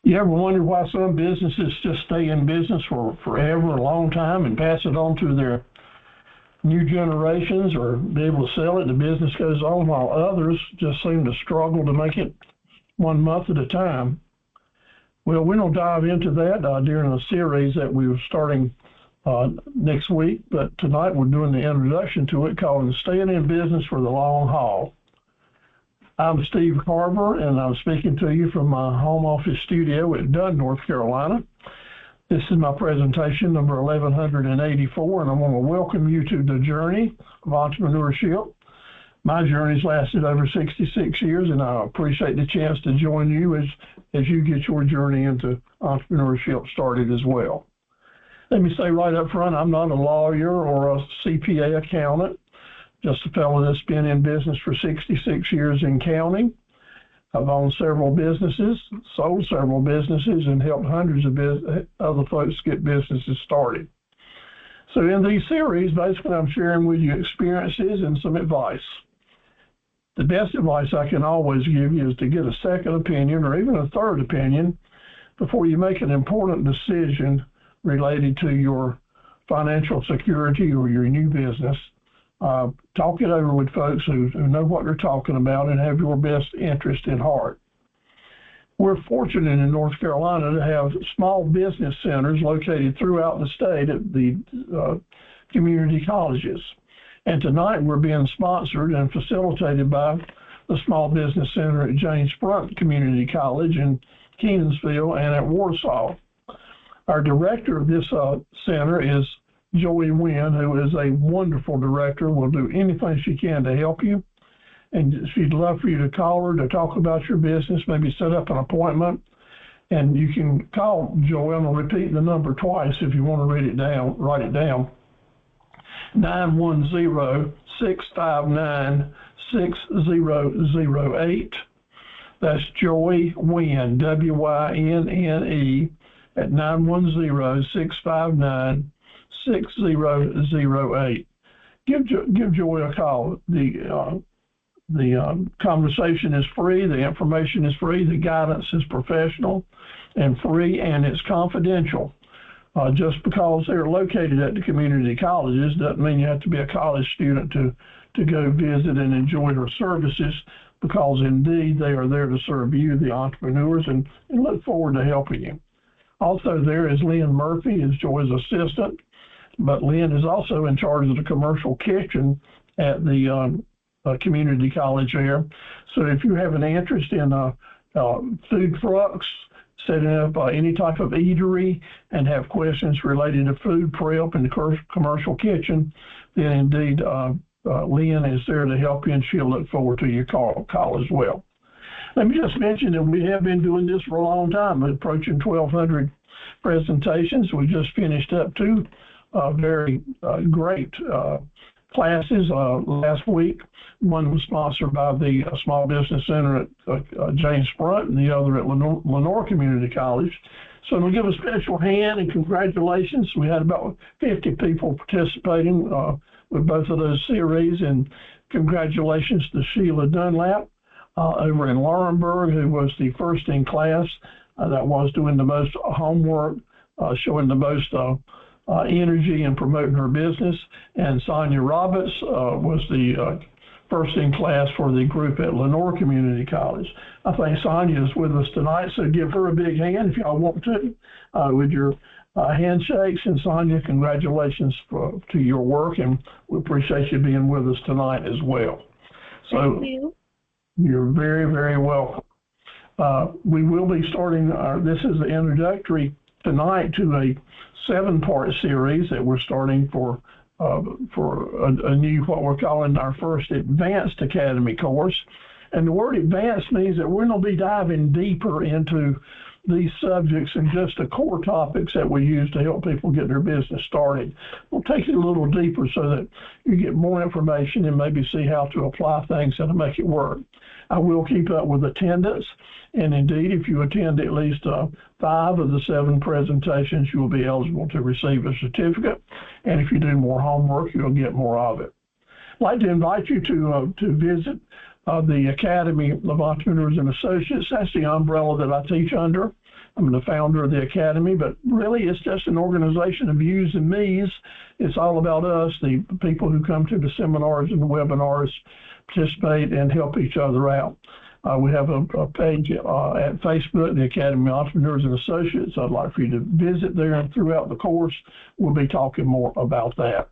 You ever wonder why some businesses just stay in business for forever, a long time, and pass it on to their new generations or be able to sell it and the business goes on, while others just seem to struggle to make it 1 month at a time? Well, we're going to dive into that during a series that we're starting next week, but tonight we're doing the introduction to it called Staying in Business for the Long Haul. I'm Steve Carver, and I'm speaking to you from my home office studio at Dunn, North Carolina. This is my presentation number 1184, and I want to welcome you to the journey of entrepreneurship. My journey's lasted over 66 years, and I appreciate the chance to join you as you get your journey into entrepreneurship started as well. Let me say right up front, I'm not a lawyer or a CPA accountant, just a fellow that's been in business for 66 years and counting. I've owned several businesses, sold several businesses, and helped hundreds of other folks get businesses started. So in these series, basically I'm sharing with you experiences and some advice. The best advice I can always give you is to get a second opinion or even a third opinion before you make an important decision related to your financial security or your new business. Talk it over with folks who know what they're talking about and have your best interest in heart. We're fortunate in North Carolina to have small business centers located throughout the state at the community colleges. And tonight we're being sponsored and facilitated by the Small Business Center at James Brunt Community College in Kenansville and at Warsaw. Our director of this center is Joey Wynn, who is a wonderful director, will do anything she can to help you. And she'd love for you to call her to talk about your business, maybe set up an appointment. And you can call Joey. I'm going to repeat the number twice if you want to write it down. 910-659-6008. That's Joey Wynn, W-Y-N-N-E, at 910-659-6008. Give Joey a call. The conversation is free, the information is free, the guidance is professional and free, and it's confidential. Just because they're located at the community colleges doesn't mean you have to be a college student to go visit and enjoy their services, because indeed they are there to serve you, the entrepreneurs, and look forward to helping you. Also there is Lynn Murphy, is Joy's assistant, but Lynn is also in charge of the commercial kitchen at the community college there. So if you have an interest in food trucks, setting up any type of eatery, and have questions related to food prep and the commercial kitchen, then indeed Lynn is there to help you, and she'll look forward to your call as well. Let me just mention that we have been doing this for a long time, approaching 1,200 presentations. We just finished up two very great classes last week. One was sponsored by the Small Business Center at James Brunt, and the other at Lenore Community College. So we'll give a special hand and congratulations. We had about 50 people participating with both of those series, and congratulations to Sheila Dunlap over in Laurinburg, who was the first in class that was doing the most homework, showing the most energy in promoting her business. And Sonia Roberts was the first in class for the group at Lenore Community College. I think Sonia is with us tonight, so give her a big hand if y'all want to with your handshakes. And Sonia, congratulations to your work, and we appreciate you being with us tonight as well. So thank you. You're very, very welcome. We will be starting this is the introductory tonight to a 7-part series that we're starting for a new, what we're calling our first Advanced Academy course. And the word advanced means that we're going to be diving deeper into these subjects and just the core topics that we use to help people get their business started. We'll take it a little deeper so that you get more information and maybe see how to apply things that'll make it work. I will keep up with attendance, and indeed, if you attend at least 5 of the 7 presentations, you will be eligible to receive a certificate, and if you do more homework, you'll get more of it. I'd like to invite you to visit the Academy of Entrepreneurs and Associates. That's the umbrella that I teach under. I'm the founder of the Academy, but really it's just an organization of yous and me's. It's all about us, the people who come to the seminars and the webinars, participate and help each other out. We have a page at Facebook, the Academy of Entrepreneurs and Associates. I'd like for you to visit there, and throughout the course, we'll be talking more about that.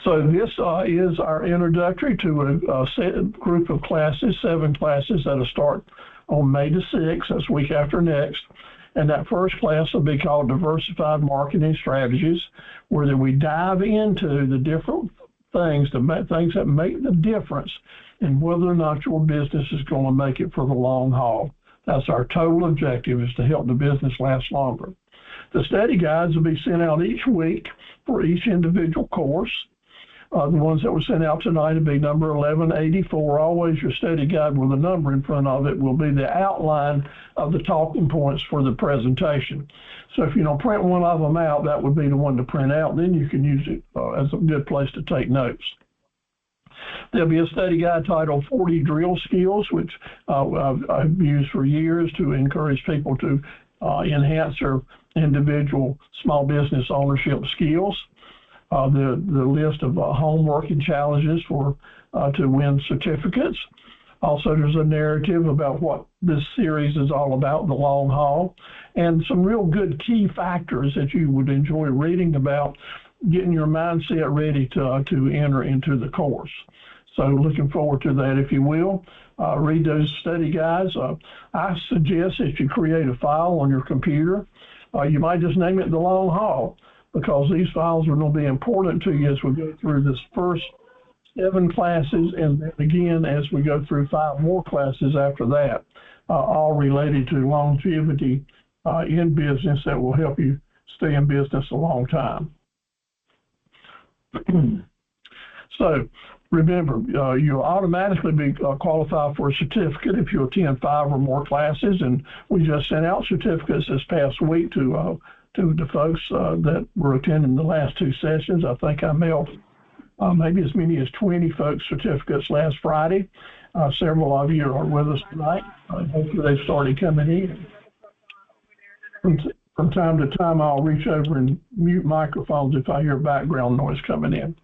So this is our introductory to a set group of classes, 7 classes that'll start on May the 6th, that's week after next. And that first class will be called Diversified Marketing Strategies, where we dive into the different things that make the difference in whether or not your business is going to make it for the long haul. That's our total objective, is to help the business last longer. The study guides will be sent out each week for each individual course. The ones that were sent out tonight will be number 1184. Always your study guide with a number in front of it will be the outline of the talking points for the presentation. So if you don't print one of them out, that would be the one to print out. Then you can use it as a good place to take notes. There'll be a study guide titled 40 Drill Skills, which I've used for years to encourage people to enhance their individual small business ownership skills. The list of homework and challenges to win certificates. Also, there's a narrative about what this series is all about, the long haul, and some real good key factors that you would enjoy reading about, getting your mindset ready to enter into the course. So looking forward to that, if you will. Read those study guides. I suggest that you create a file on your computer. You might just name it the long haul, because these files are going to be important to you as we go through this first 7 classes, and then again as we go through 5 more classes after that, all related to longevity in business that will help you stay in business a long time. So remember, you'll automatically be qualified for a certificate if you attend 5 or more classes, and we just sent out certificates this past week to the folks that were attending the last 2 sessions. I think I mailed maybe as many as 20 folks certificates last Friday. Several of you are with us tonight. Hopefully they've started coming in. From time to time, I'll reach over and mute microphones if I hear background noise coming in.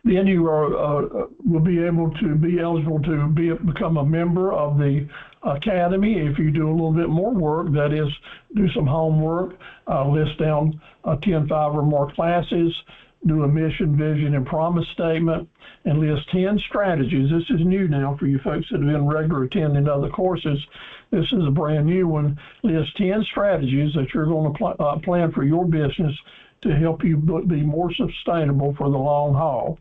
Then you will be able to be eligible to become a member of the Academy if you do a little bit more work, that is, do some homework, list down 10, 5 or more classes, do a mission, vision, and promise statement, and list 10 strategies. This is new now for you folks that have been regular attending other courses. This is a brand new one. List 10 strategies that you're going to plan for your business to help you be more sustainable for the long haul.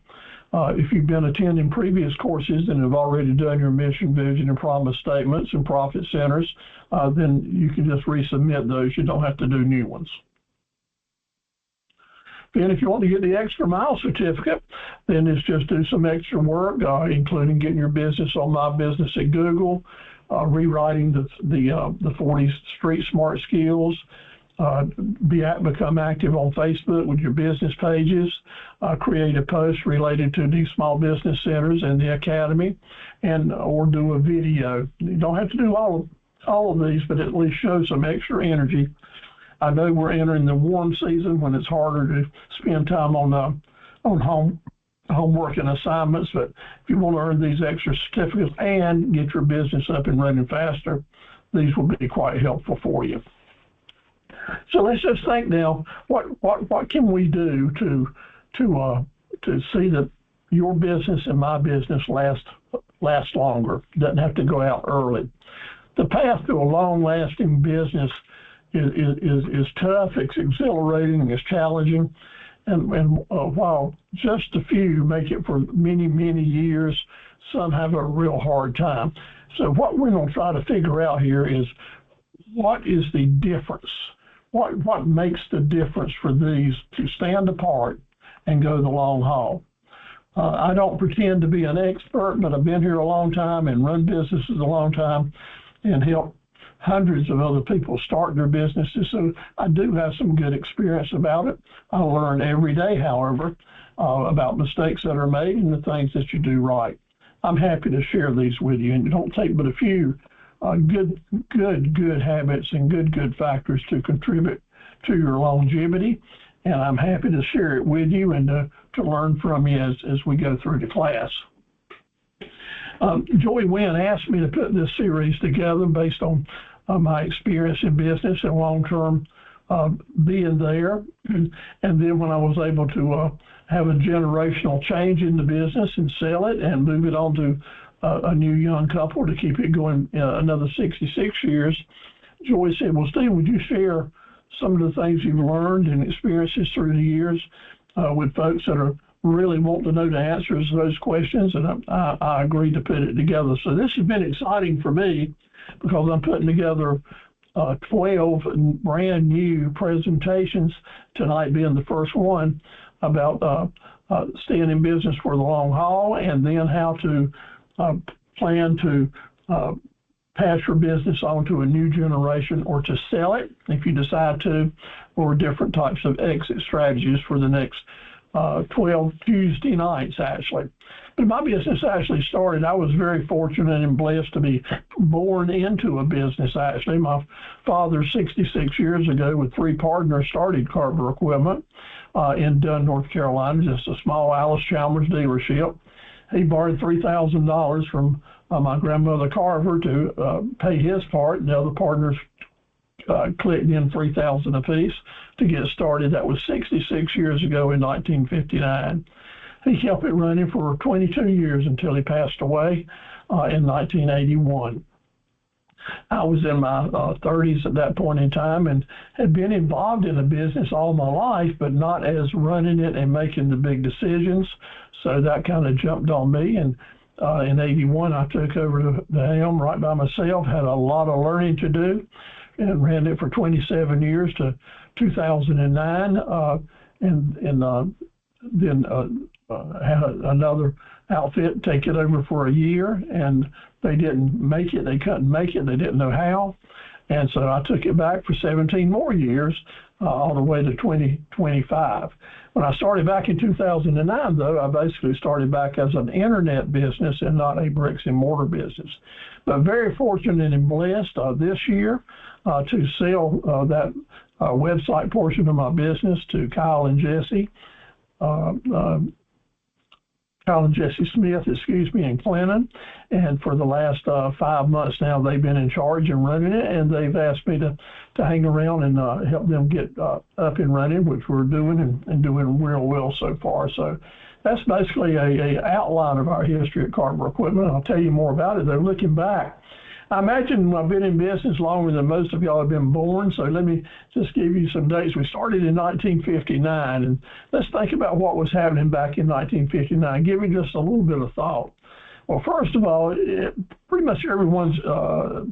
If you've been attending previous courses and have already done your mission, vision, and promise statements and profit centers, then you can just resubmit those. You don't have to do new ones. Then if you want to get the extra mile certificate, then it's just do some extra work, including getting your business on My Business at Google, rewriting the 40 Street Smart Skills, become active on Facebook with your business pages, create a post related to these small business centers and the Academy, or do a video. You don't have to do all of these, but at least show some extra energy. I know we're entering the warm season when it's harder to spend time on homework and assignments, but if you want to earn these extra certificates and get your business up and running faster, these will be quite helpful for you. So let's just think now, what can we do to see that your business and my business last longer, doesn't have to go out early. The path to a long-lasting business is tough, it's exhilarating, it's challenging, and while just a few make it for many, many years, some have a real hard time. So what we're going to try to figure out here is, what is the difference? What makes the difference for these to stand apart and go the long haul? I don't pretend to be an expert, but I've been here a long time and run businesses a long time and helped hundreds of other people start their businesses. So I do have some good experience about it. I learn every day, however, about mistakes that are made and the things that you do right. I'm happy to share these with you, and it don't take but a few good habits and good factors to contribute to your longevity. And I'm happy to share it with you and to learn from you as we go through the class. Joey Wynn asked me to put this series together based on my experience in business and long-term being there. And then when I was able to have a generational change in the business and sell it and move it on to a new young couple to keep it going another 66 years, Joey said, well, Steve, would you share some of the things you've learned and experiences through the years with folks that are really want to know the answers to those questions? And I agreed to put it together. So this has been exciting for me because I'm putting together 12 brand new presentations, tonight being the first one, about staying in business for the long haul, and then how to plan to pass your business on to a new generation or to sell it if you decide to, or different types of exit strategies for the next 12 Tuesday nights, actually. But my business actually started, I was very fortunate and blessed to be born into a business, actually. My father, 66 years ago, with 3 partners, started Carver Equipment in Dunn, North Carolina, just a small Alice Chalmers dealership. He borrowed $3,000 from my grandmother Carver to pay his part, and the other partners clicked in $3,000 apiece to get started. That was 66 years ago in 1959. He kept it running for 22 years until he passed away in 1981. I was in my 30s at that point in time and had been involved in a business all my life, but not as running it and making the big decisions. So that kind of jumped on me. And in 81, I took over the helm right by myself, had a lot of learning to do, and ran it for 27 years to 2009. And then had another outfit take it over for a year, and they didn't make it. They couldn't make it. They didn't know how. And so I took it back for 17 more years, all the way to 2025. When I started back in 2009, though, I basically started back as an internet business and not a bricks and mortar business. But very fortunate and blessed this year to sell that website portion of my business to Kyle and Jesse Smith, in Clinton. And for the last 5 months now, they've been in charge and running it, and they've asked me to hang around and help them get up and running, which we're doing and doing real well so far. So that's basically a outline of our history at Carver Equipment. I'll tell you more about it, though, looking back. I imagine I've been in business longer than most of y'all have been born, so let me just give you some dates. We started in 1959, and let's think about what was happening back in 1959. Give me just a little bit of thought. Well, first of all, pretty much everyone's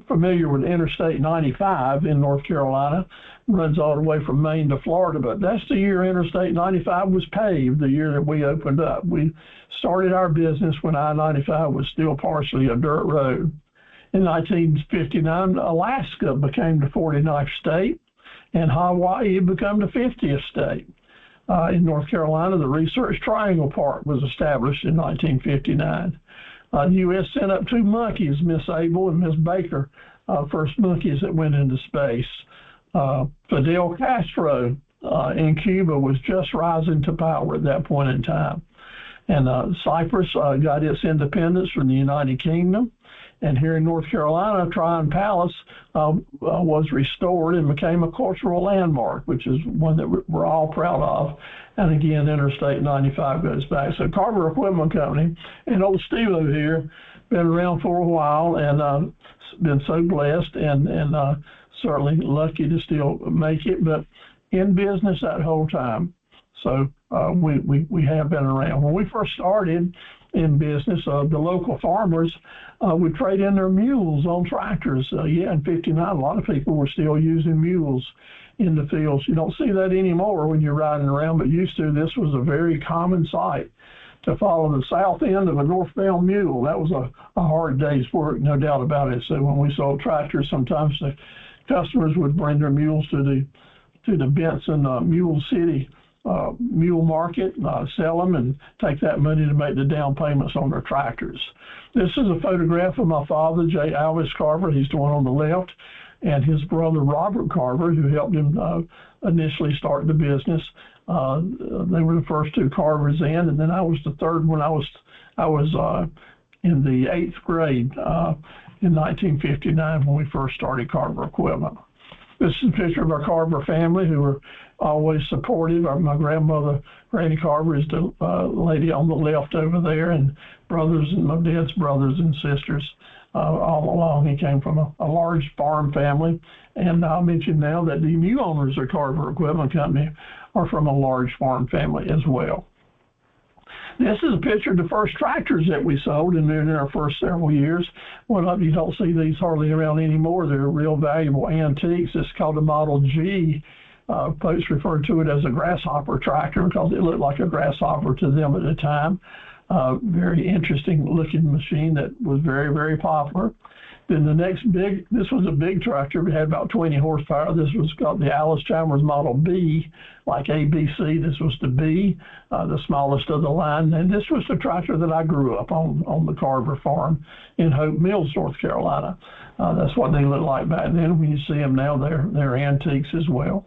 familiar with Interstate 95 in North Carolina. Runs all the way from Maine to Florida, but that's the year Interstate 95 was paved, the year that we opened up. We started our business when I-95 was still partially a dirt road. In 1959, Alaska became the 49th state, and Hawaii became the 50th state. In North Carolina, the Research Triangle Park was established in 1959. The U.S. sent up 2 monkeys, Miss Abel and Miss Baker, first monkeys that went into space. Fidel Castro in Cuba was just rising to power at that point in time. And Cyprus got its independence from the United Kingdom. And here in North Carolina, Tryon Palace was restored and became a cultural landmark, which is one that we're all proud of. And again, Interstate 95 goes back. So Carver Equipment Company, and old Steve over here, been around for a while and been so blessed and certainly lucky to still make it, but in business that whole time. So we have been around. When we first started in business, the local farmers would trade in their mules on tractors. In 59, a lot of people were still using mules in the fields. You don't see that anymore when you're riding around, but used to. This was a very common sight to follow the south end of a northbound mule. That was a hard day's work, no doubt about it. So when we sold tractors, sometimes the customers would bring their mules to the Benson Mule City mule market, sell them, and take that money to make the down payments on their tractors. This is a photograph of my father, J. Alvis Carver. He's the one on the left, and his brother Robert Carver, who helped him initially start the business. They were the first two Carvers in, and then I was the third one. I was in the 8th grade in 1959 when we first started Carver Equipment. This is a picture of our Carver family, who were always supportive. My grandmother, Granny Carver, is the lady on the left over there, and brothers, and my dad's brothers and sisters all along. He came from a large farm family, and I'll mention now that the new owners of Carver Equipment Company are from a large farm family as well. This is a picture of the first tractors that we sold in our first several years. Well, you don't see these hardly around anymore. They're real valuable antiques. It's called a Model G. Folks refer to it as a grasshopper tractor because it looked like a grasshopper to them at the time. Very interesting looking machine that was very, very popular. Then the next this was a big tractor. It had about 20 horsepower. This was called the Alice Chalmers Model B, like ABC. This was the B, the smallest of the line. And this was the tractor that I grew up on the Carver farm in Hope Mills, North Carolina. That's what they looked like back then. When you see them now, they're antiques as well.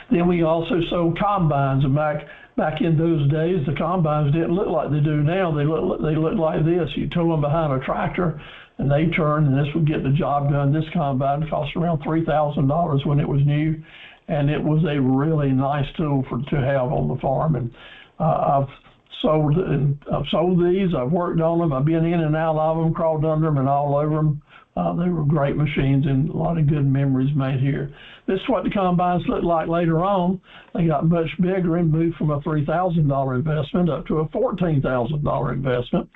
Then we also sold combines, and back in those days, the combines didn't look like they do now. They look like this. You tow them behind a tractor, and they turn, and this would get the job done. This combine cost around $3,000 when it was new, and it was a really nice tool to have on the farm. And I've sold these. I've worked on them. I've been in and out of them, crawled under them, and all over them. They were great machines, and a lot of good memories made here. This is what the combines looked like later on. They got much bigger and moved from a $3,000 investment up to a $14,000 investment.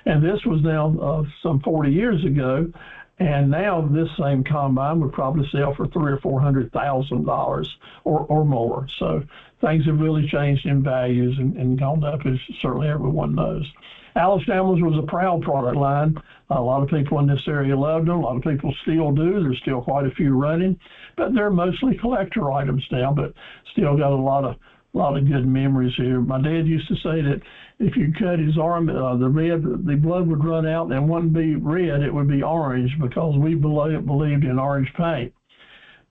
And this was now some 40 years ago. And now this same combine would probably sell for $300,000 or $400,000 or more. So things have really changed in values and gone up, as certainly everyone knows. Alice Chalmers was a proud product line. A lot of people in this area loved them. A lot of people still do. There's still quite a few running, but they're mostly collector items now, but still got a lot of good memories here. My dad used to say that if you cut his arm, the blood would run out, and it wouldn't be red, it would be orange, because we believed in orange paint.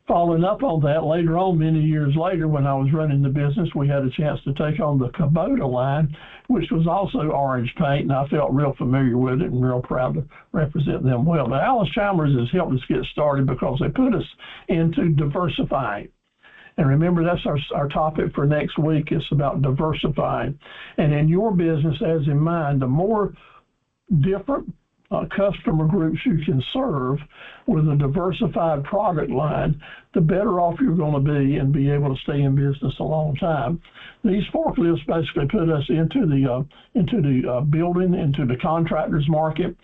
Following up on that, later on, many years later, when I was running the business, we had a chance to take on the Kubota line, which was also orange paint, and I felt real familiar with it and real proud to represent them well. But Alice Chalmers has helped us get started because they put us into diversifying. And remember, that's our topic for next week. It's about diversifying. And in your business, as in mine, the more different customer groups you can serve with a diversified product line, the better off you're going to be and be able to stay in business a long time. These forklifts basically put us into the building, into the contractors market.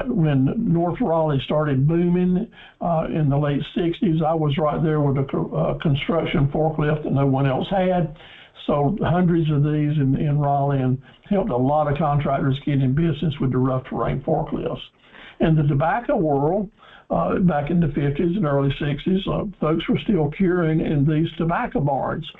When North Raleigh started booming in the late 60s, I was right there with a construction forklift that no one else had. Sold hundreds of these in Raleigh and helped a lot of contractors get in business with the rough terrain forklifts. In the tobacco world, back in the 50s and early 60s, folks were still curing in these tobacco barns.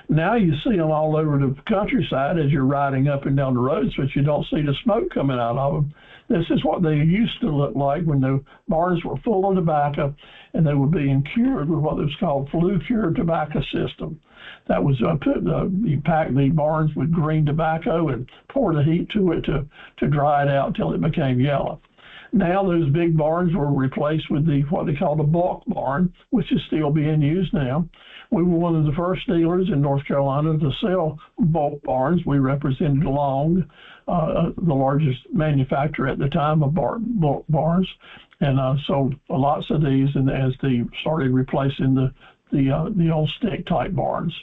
Now you see them all over the countryside as you're riding up and down the roads, but you don't see the smoke coming out of them. This is what they used to look like when the barns were full of tobacco, and they were being cured with what was called flue-cured tobacco system. That was you pack the barns with green tobacco and pour the heat to it to dry it out until it became yellow. Now those big barns were replaced with what they call a bulk barn, which is still being used now. We were one of the first dealers in North Carolina to sell bulk barns. We represented Long, the largest manufacturer at the time of bulk barns, and sold lots of these. And as they started replacing the old stick type barns,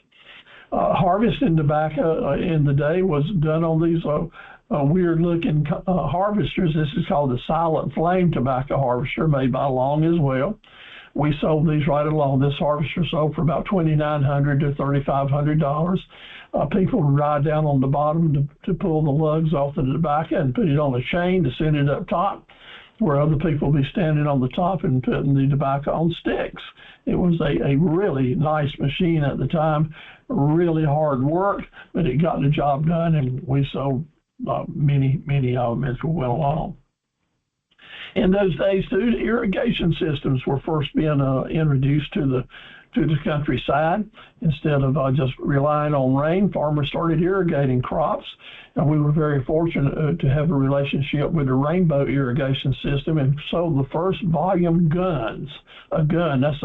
harvesting tobacco in the day was done on these weird looking harvesters. This is called the silent flame tobacco harvester, made by Long as well. We sold these right along. This harvester sold for about $2,900 to $3,500. People would ride down on the bottom to pull the lugs off the tobacco and put it on a chain to send it up top. where other people would be standing on the top and putting the tobacco on sticks. It was a really nice machine at the time, really hard work, but it got the job done, and we sold many of them as we went along. In those days, too, the irrigation systems were first being introduced to the countryside. Instead of just relying on rain, farmers started irrigating crops. And we were very fortunate to have a relationship with the rainbow irrigation system and sold the first volume guns. A gun, that's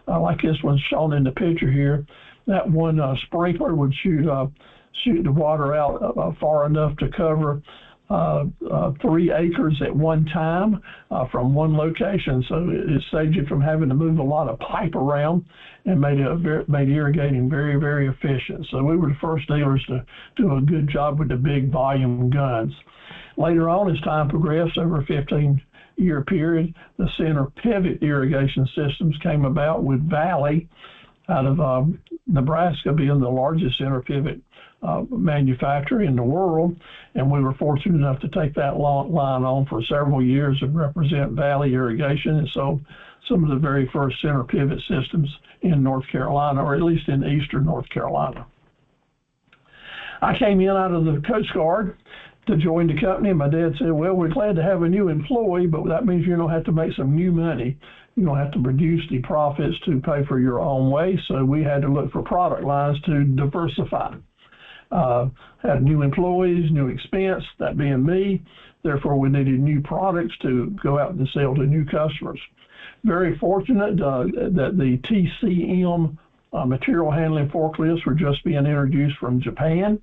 like this one shown in the picture here. That one sprinkler would shoot the water out far enough to cover 3 acres at one time from one location. So it saved you from having to move a lot of pipe around and made irrigating very, very efficient. So we were the first dealers to do a good job with the big volume guns. Later on, as time progressed over a 15-year period, the center pivot irrigation systems came about, with Valley out of Nebraska being the largest center pivot manufacturer in the world, and we were fortunate enough to take that line on for several years and represent Valley Irrigation, and so some of the very first center pivot systems in North Carolina, or at least in eastern North Carolina. I came in out of the Coast Guard to join the company, and my dad said, well, we're glad to have a new employee, but that means you're going to have to make some new money. You're going to have to reduce the profits to pay for your own way, so we had to look for product lines to diversify. Had new employees, new expense, that being me. Therefore, we needed new products to go out and sell to new customers. Very fortunate that the TCM material handling forklifts were just being introduced from Japan,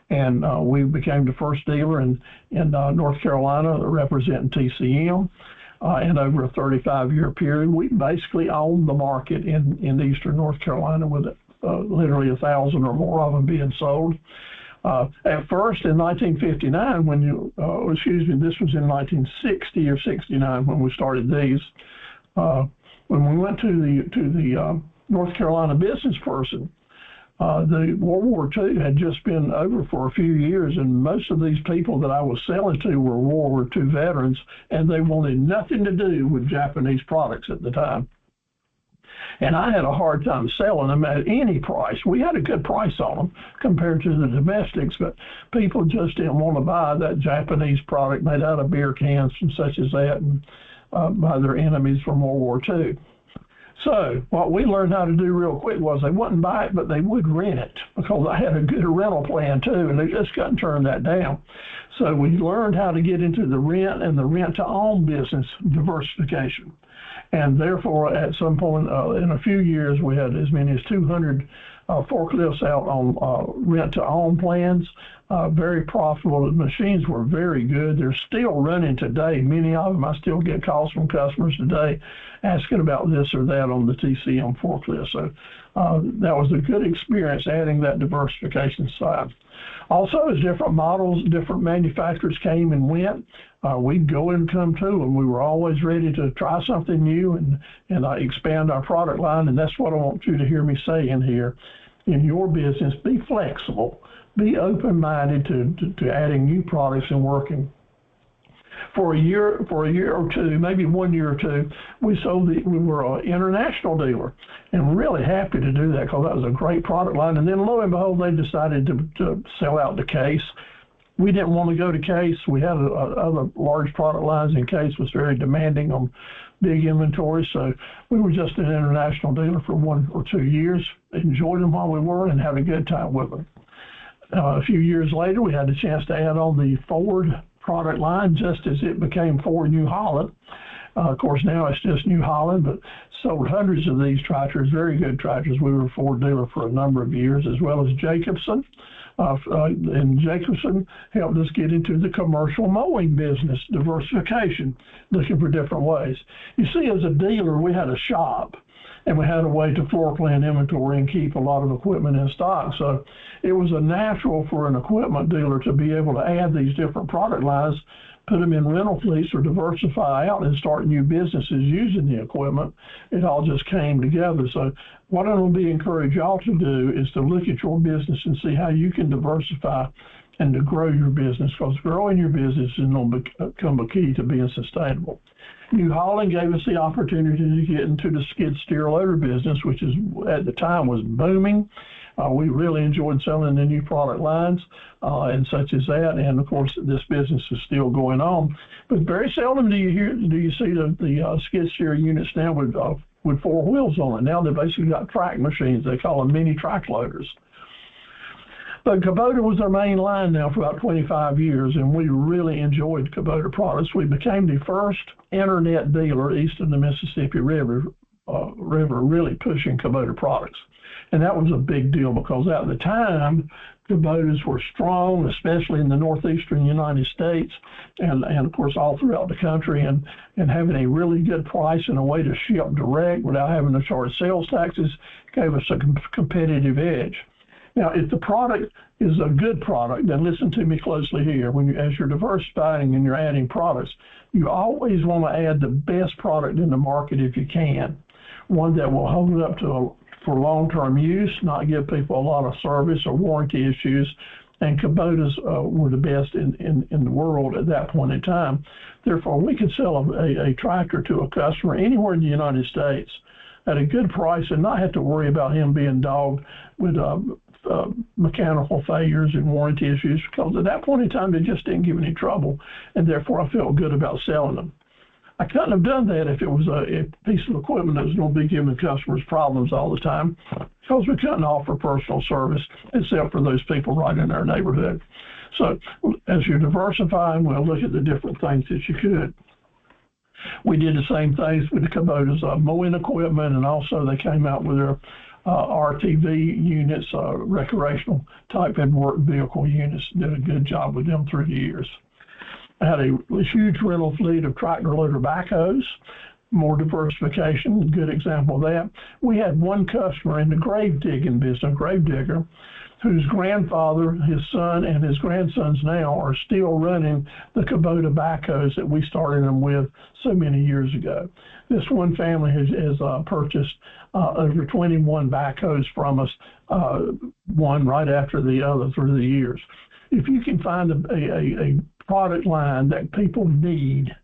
and we became the first dealer in North Carolina representing TCM. And over a 35-year period, we basically owned the market in eastern North Carolina, with literally 1,000 or more of them being sold. At first, in 1959, this was in 1960 or 69 when we started these. When we went to the North Carolina business person, the World War II had just been over for a few years, and most of these people that I was selling to were World War II veterans, and they wanted nothing to do with Japanese products at the time. And I had a hard time selling them at any price. We had a good price on them compared to the domestics, but people just didn't want to buy that Japanese product made out of beer cans and such as that, and by their enemies from World War II. So what we learned how to do real quick was they wouldn't buy it, but they would rent it, because I had a good rental plan too, and they just couldn't turn that down. So we learned how to get into the rent and the rent-to-own business diversification. And therefore, at some point in a few years, we had as many as 200 forklifts out on rent-to-own plans. Very profitable. The machines were very good. They're still running today. Many of them, I still get calls from customers today asking about this or that on the TCM forklift. So that was a good experience adding that diversification side. Also, as different models, different manufacturers came and went, we'd go and come to them. We were always ready to try something new and expand our product line. And that's what I want you to hear me say in here. In your business, be flexible. Be open-minded to adding new products and working. For a year or two, maybe 1 year or two, we were an international dealer, and we're really happy to do that because that was a great product line. And then lo and behold, they decided to sell out the case. We didn't want to go to case. We had other large product lines, and case was very demanding on big inventory. So we were just an international dealer for 1 or 2 years, enjoyed them while we were, and had a good time with them. A few years later, we had a chance to add on the Ford product line just as it became Ford New Holland. Of course, now it's just New Holland, but sold hundreds of these tractors, very good tractors. We were a Ford dealer for a number of years, as well as Jacobson. And Jacobson helped us get into the commercial mowing business, diversification, looking for different ways. You see, as a dealer, we had a shop, and we had a way to floor plan inventory and keep a lot of equipment in stock. So it was a natural for an equipment dealer to be able to add these different product lines, put them in rental fleets, or diversify out and start new businesses using the equipment. It all just came together. So what I'm going to encourage y'all to do is to look at your business and see how you can diversify and to grow your business, because growing your business is going to become a key to being sustainable. New Holland gave us the opportunity to get into the skid steer loader business, which is at the time was booming. We really enjoyed selling the new product lines and such as that. And of course, this business is still going on. But very seldom do you see the skid steer units now with four wheels on it. Now they've basically got track machines. They call them mini track loaders. But Kubota was our main line now for about 25 years, and we really enjoyed Kubota products. We became the first internet dealer east of the Mississippi River really pushing Kubota products. And that was a big deal because at the time, Kubotas were strong, especially in the northeastern United States and of course all throughout the country, and having a really good price and a way to ship direct without having to charge sales taxes gave us a competitive edge. Now, if the product is a good product, then listen to me closely here. As you're diversifying and you're adding products, you always want to add the best product in the market if you can. One that will hold up for long-term use, not give people a lot of service or warranty issues. And Kubotas were the best in the world at that point in time. Therefore, we could sell a tractor to a customer anywhere in the United States at a good price and not have to worry about him being dogged with mechanical failures and warranty issues, because at that point in time, they just didn't give any trouble, and therefore I felt good about selling them. I couldn't have done that if it was a piece of equipment that was going to be giving customers problems all the time, because we couldn't offer personal service except for those people right in our neighborhood. So as you're diversifying, we'll look at the different things that you could. We did the same things with the Kubota's mowing equipment, and also they came out with their RTV units, recreational type and work vehicle units. Did a good job with them through the years. I had a huge rental fleet of tractor loader backhoes, more diversification, good example of that. We had one customer in the grave digging business, grave digger, whose grandfather, his son, and his grandsons now are still running the Kubota backhoes that we started them with so many years ago. This one family has purchased over 21 backhoes from us, one right after the other through the years. If you can find a product line that people need,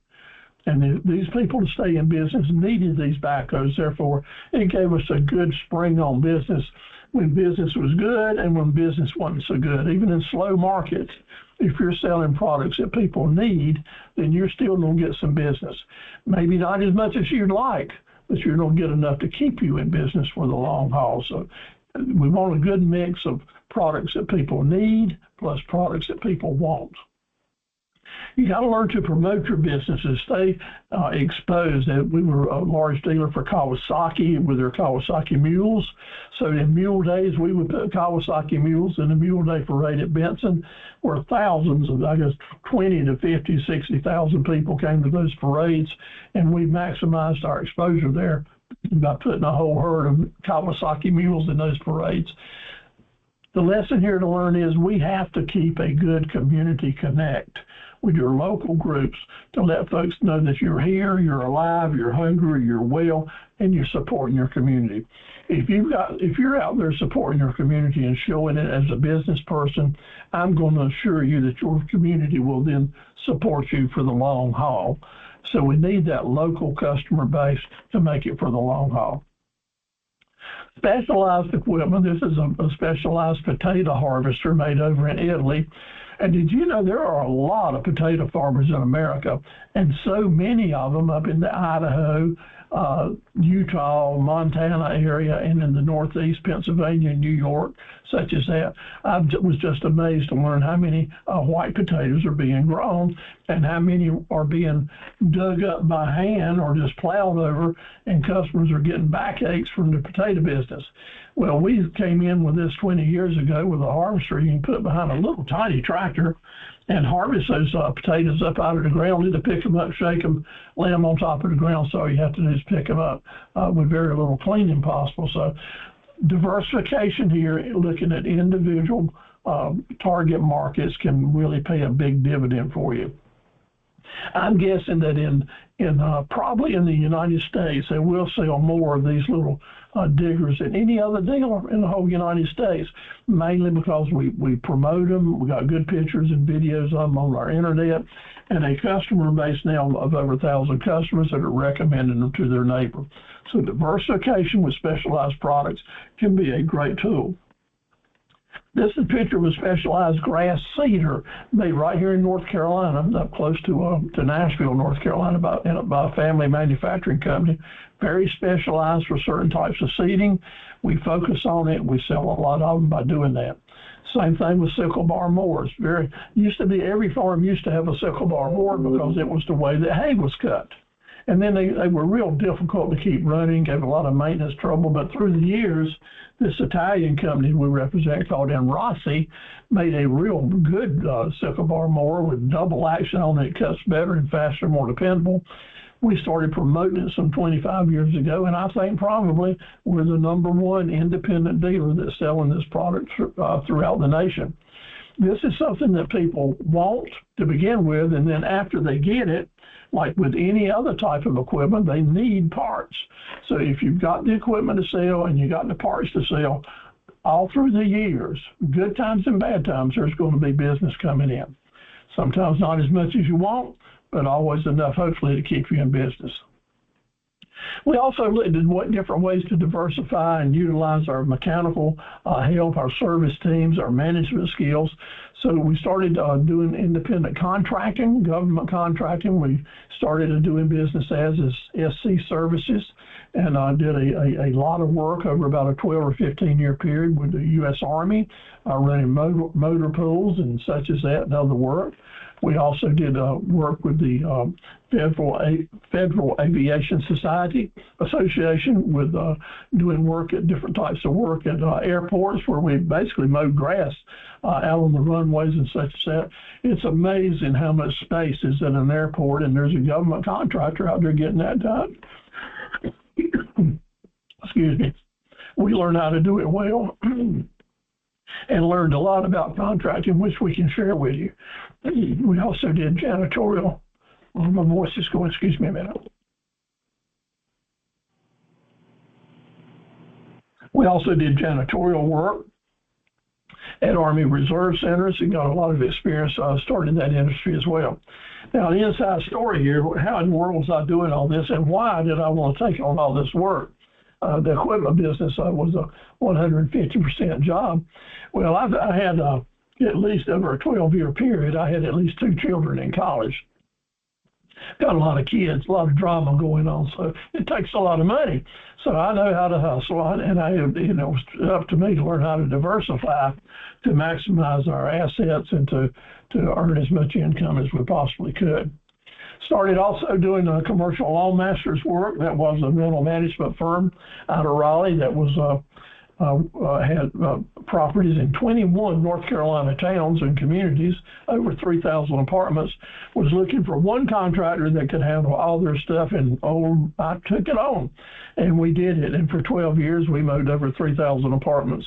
and these people to stay in business needed these backhoes, therefore it gave us a good spring on business when business was good and when business wasn't so good. Even in slow markets, if you're selling products that people need, then you're still going to get some business. Maybe not as much as you'd like, but you're going to get enough to keep you in business for the long haul. So we want a good mix of products that people need plus products that people want. You got to learn to promote your businesses, stay exposed. We were a large dealer for Kawasaki with their Kawasaki mules. So in mule days, we would put Kawasaki mules in the mule day parade at Benson, where thousands of, 20 to 50, 60,000 people came to those parades, and we maximized our exposure there by putting a whole herd of Kawasaki mules in those parades. The lesson here to learn is we have to keep a good community connect with your local groups to let folks know that you're here, you're alive, you're hungry, you're well, and you're supporting your community. If you're out there supporting your community and showing it as a business person, I'm going to assure you that your community will then support you for the long haul. So we need that local customer base to make it for the long haul. Specialized equipment. This is a specialized potato harvester made over in Italy. And did you know there are a lot of potato farmers in America, and so many of them up in the Idaho, Utah, Montana area, and in the Northeast, Pennsylvania, New York, such as that. I was just amazed to learn how many white potatoes are being grown and how many are being dug up by hand or just plowed over, and customers are getting backaches from the potato business. Well, we came in with this 20 years ago with a harvester you can put behind a little tiny tractor and harvest those potatoes up out of the ground, either pick them up, shake them, lay them on top of the ground. So all you have to do is pick them up with very little cleaning possible. So diversification here, looking at individual target markets, can really pay a big dividend for you. I'm guessing that probably in the United States, they will sell more of these little diggers than any other dealer in the whole United States, mainly because we promote them. We got good pictures and videos of them on our internet, and a customer base now of over 1,000 customers that are recommending them to their neighbor. So diversification with specialized products can be a great tool. This is a picture of a specialized grass seeder made right here in North Carolina, up close to Nashville, North Carolina, by a family manufacturing company. Very specialized for certain types of seeding. We focus on it. We sell a lot of them by doing that. Same thing with sickle bar mowers. Every farm used to have a sickle bar mower because it was the way that hay was cut. And then they were real difficult to keep running, gave a lot of maintenance trouble. But through the years, this Italian company we represent called Rossi made a real good sickle bar mower with double action on it. It cuts better and faster, more dependable. We started promoting it some 25 years ago, and I think probably we're the #1 independent dealer that's selling this product throughout the nation. This is something that people want to begin with, and then after they get it, like with any other type of equipment, they need parts. So if you've got the equipment to sell and you got the parts to sell, all through the years, good times and bad times, there's going to be business coming in. Sometimes not as much as you want, but always enough, hopefully, to keep you in business. We also looked at what different ways to diversify and utilize our mechanical help, our service teams, our management skills. So we started doing independent contracting, government contracting. We started doing business as SC Services, and did a lot of work over about a 12 or 15-year period with the U.S. Army, running motor pools and such as that and other work. We also did work with the Federal Aviation Association with doing work at different types of work at airports where we basically mowed grass out on the runways and such as that. It's amazing how much space is at an airport, and there's a government contractor out there getting that done. Excuse me. We learned how to do it well and learned a lot about contracting, which we can share with you. We also did janitorial. Oh, my voice is going, excuse me a minute. We also did janitorial work at Army Reserve Centers and got a lot of experience starting in that industry as well. Now, the inside story here, how in the world was I doing all this, and why did I want to take on all this work? The equipment business was a 150% job. Well, I had at least over a 12-year period, I had at least 2 children in college. Got a lot of kids, a lot of drama going on, so it takes a lot of money. So I know how to hustle, and it was up to me to learn how to diversify to maximize our assets and to earn as much income as we possibly could. Started also doing commercial loan masters work. That was a rental management firm out of Raleigh that was had properties in 21 North Carolina towns and communities, over 3,000 apartments, was looking for one contractor that could handle all their stuff, and I took it on, and we did it. And for 12 years, we mowed over 3,000 apartments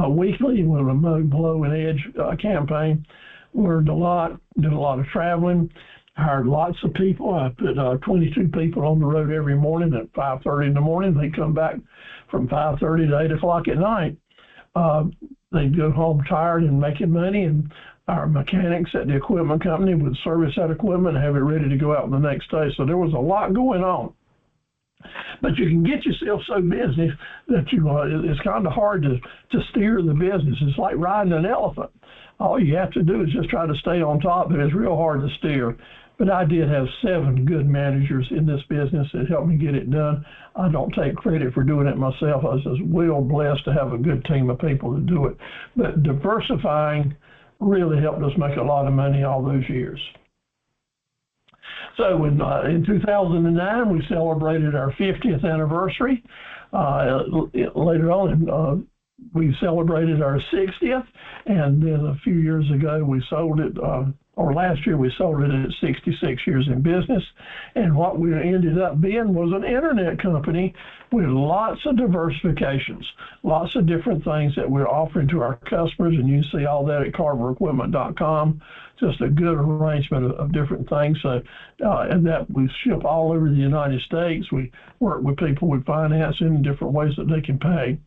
weekly with a mow, blow, and edge campaign. Learned a lot, did a lot of traveling, hired lots of people. I put 22 people on the road every morning at 5:30 in the morning. They come back from 5:30 to 8 o'clock at night. They'd go home tired and making money, and our mechanics at the equipment company would service that equipment and have it ready to go out the next day. So there was a lot going on. But you can get yourself so busy that it's kind of hard to steer the business. It's like riding an elephant. All you have to do is just try to stay on top, but it's real hard to steer. But I did have 7 good managers in this business that helped me get it done. I don't take credit for doing it myself. I was just well blessed to have a good team of people to do it. But diversifying really helped us make a lot of money all those years. So in 2009, we celebrated our 50th anniversary. Later on in we celebrated our 60th, and then a few years ago we sold it, or last year we sold it at 66 years in business. And what we ended up being was an internet company with lots of diversifications, lots of different things that we're offering to our customers, and you can see all that at carverequipment.com. Just a good arrangement of different things. So, and that we ship all over the United States. We work with people with financing in different ways that they can pay.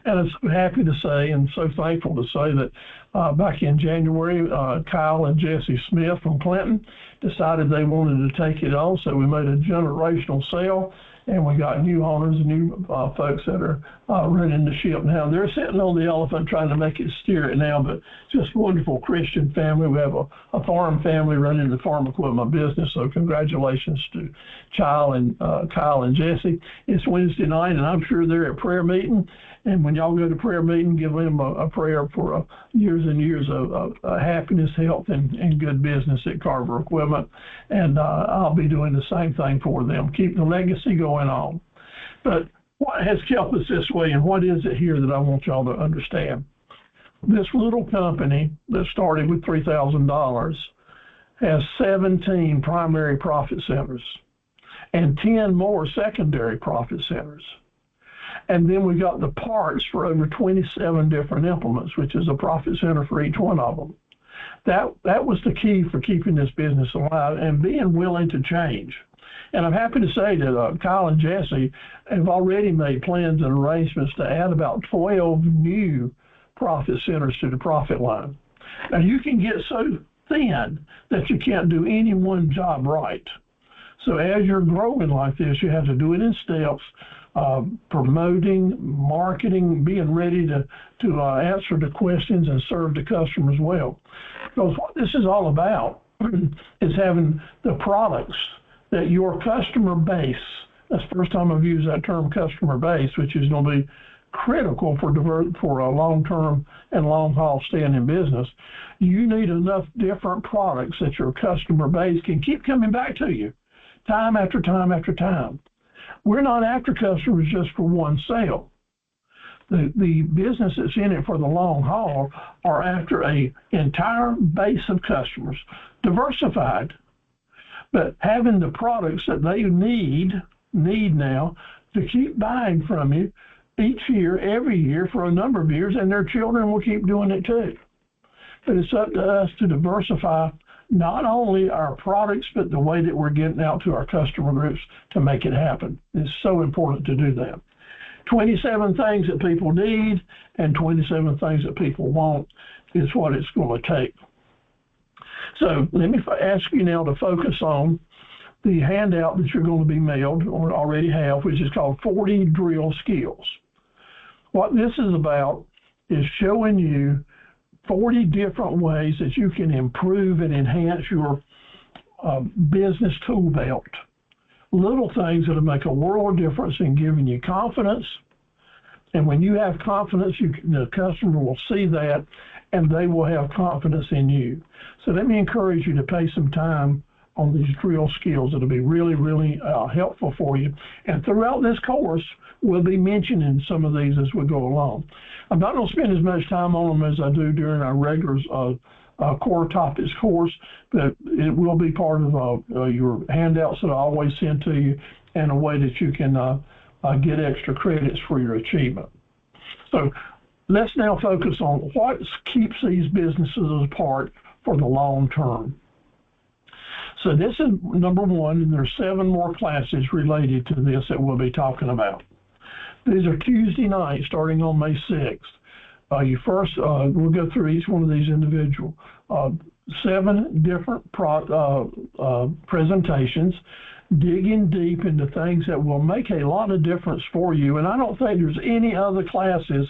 And I'm so happy to say and so thankful to say that back in January, Kyle and Jesse Smith from Clinton decided they wanted to take it on. So we made a generational sale, and we got new owners and new folks that are running the ship now. They're sitting on the elephant trying to make it steer it now, but just wonderful Christian family. We have a farm family running the farm equipment business. So congratulations to Kyle and Jesse. It's Wednesday night, and I'm sure they're at prayer meeting. And when y'all go to prayer meeting, give them a prayer for years and years of happiness, health, and good business at Carver Equipment. And I'll be doing the same thing for them. Keep the legacy going on. But what has kept us this way, and what is it here that I want y'all to understand? This little company that started with $3,000 has 17 primary profit centers and 10 more secondary profit centers. And then we got the parts for over 27 different implements, which is a profit center for each one of them. That was the key for keeping this business alive and being willing to change. And I'm happy to say that Kyle and Jesse have already made plans and arrangements to add about 12 new profit centers to the profit line. Now, you can get so thin that you can't do any one job right. So as you're growing like this, you have to do it in steps. Promoting, marketing, being ready to answer the questions and serve the customers well. Because what this is all about is having the products that your customer base, that's the first time I've used that term, customer base, which is going to be critical for a long-term and long-haul staying in business. You need enough different products that your customer base can keep coming back to you time after time after time. We're not after customers just for one sale. The business that's in it for the long haul are after an entire base of customers, diversified, but having the products that they need now to keep buying from you each year, every year for a number of years, and their children will keep doing it too. But it's up to us to diversify not only our products, but the way that we're getting out to our customer groups to make it happen. It's so important to do that. 27 things that people need and 27 things that people want is what it's going to take. So let me ask you now to focus on the handout that you're going to be mailed or already have, which is called 40 Drill Skills. What this is about is showing you 40 different ways that you can improve and enhance your business tool belt. Little things that'll make a world of difference in giving you confidence. And when you have confidence, the customer will see that and they will have confidence in you. So let me encourage you to pay some time on these drill skills. It'll be really, really helpful for you. And throughout this course, we'll be mentioning some of these as we go along. I'm not going to spend as much time on them as I do during our regular core topics course, but it will be part of your handouts that I always send to you and a way that you can get extra credits for your achievement. So let's now focus on what keeps these businesses apart for the long term. So this is number one, and there's 7 more classes related to this that we'll be talking about. These are Tuesday nights starting on May 6th. We'll go through each one of these individual. 7 different presentations, digging deep into things that will make a lot of difference for you. And I don't think there's any other classes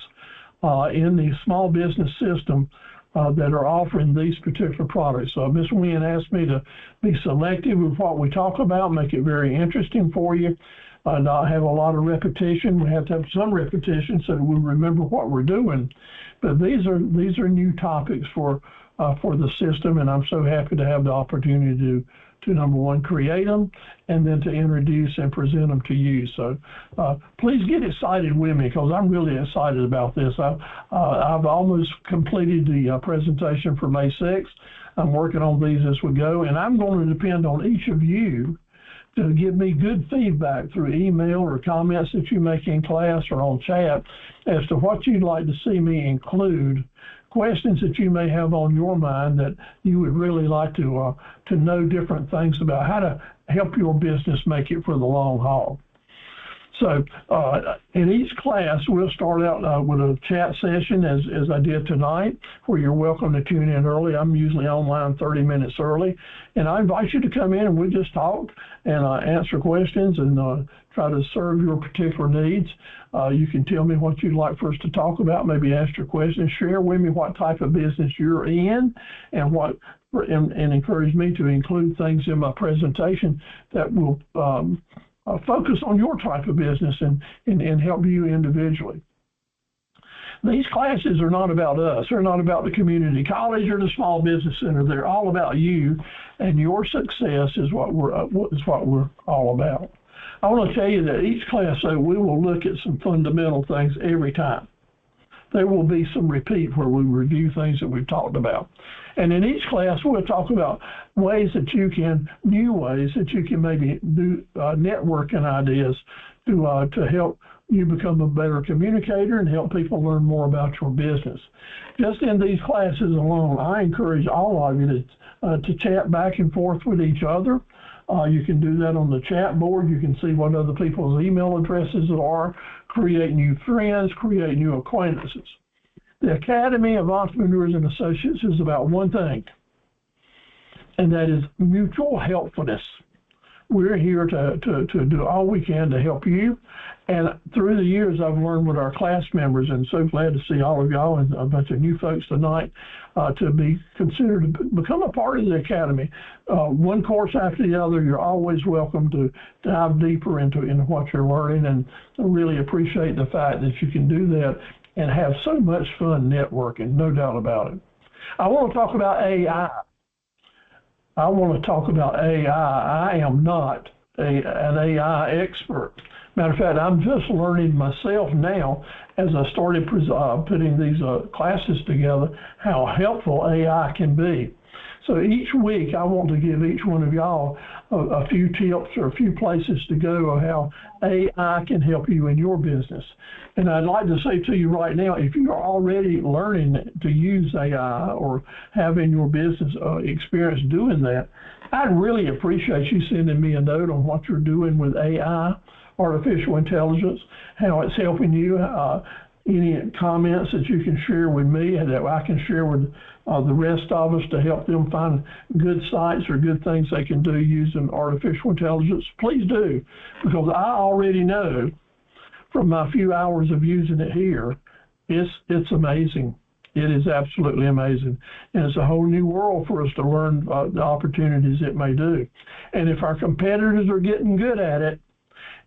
in the small business system that are offering these particular products. So Ms. Wynn asked me to be selective with what we talk about, make it very interesting for you, not have a lot of repetition. We have to have some repetition so that we remember what we're doing. But these are new topics for the system, and I'm so happy to have the opportunity to, number one, create them, and then to introduce and present them to you. So please get excited with me, because I'm really excited about this. I've almost completed the presentation for May 6th. I'm working on these as we go, and I'm going to depend on each of you to give me good feedback through email or comments that you make in class or on chat as to what you'd like to see me include, questions that you may have on your mind that you would really like to know different things about, how to help your business make it for the long haul. So in each class, we'll start out with a chat session as I did tonight, where you're welcome to tune in early. I'm usually online 30 minutes early. And I invite you to come in and we'll just talk and answer questions and try to serve your particular needs. You can tell me what you'd like for us to talk about, maybe ask your questions, share with me what type of business you're in, and encourage me to include things in my presentation that will focus on your type of business and help you individually. These classes are not about us. They're not about the community college or the small business center. They're all about you, and your success is what we're all about. I want to tell you that each class, though, we will look at some fundamental things every time. There will be some repeat where we review things that we've talked about. And in each class, we'll talk about new ways that you can maybe do networking ideas to help you become a better communicator and help people learn more about your business. Just in these classes alone, I encourage all of you to chat back and forth with each other. You can do that on the chat board. You can see what other people's email addresses are, create new friends, create new acquaintances. The Academy of Entrepreneurs and Associates is about one thing, and that is mutual helpfulness. We're here to do all we can to help you. And through the years, I've learned with our class members, and so glad to see all of y'all and a bunch of new folks tonight to be considered to become a part of the Academy. One course after the other, you're always welcome to dive deeper into what you're learning, and I really appreciate the fact that you can do that and have so much fun networking, no doubt about it. I want to talk about AI. I am not an AI expert. Matter of fact, I'm just learning myself now as I started putting these classes together how helpful AI can be. So each week, I want to give each one of y'all a few tips or a few places to go of how AI can help you in your business. And I'd like to say to you right now, if you're already learning to use AI or having your business experience doing that, I'd really appreciate you sending me a note on what you're doing with AI, artificial intelligence, how it's helping you, any comments that you can share with me and that I can share with the rest of us to help them find good sites or good things they can do using artificial intelligence. Please do, because I already know from my few hours of using it here, it's amazing. It is absolutely amazing. And it's a whole new world for us to learn the opportunities it may do. And if our competitors are getting good at it,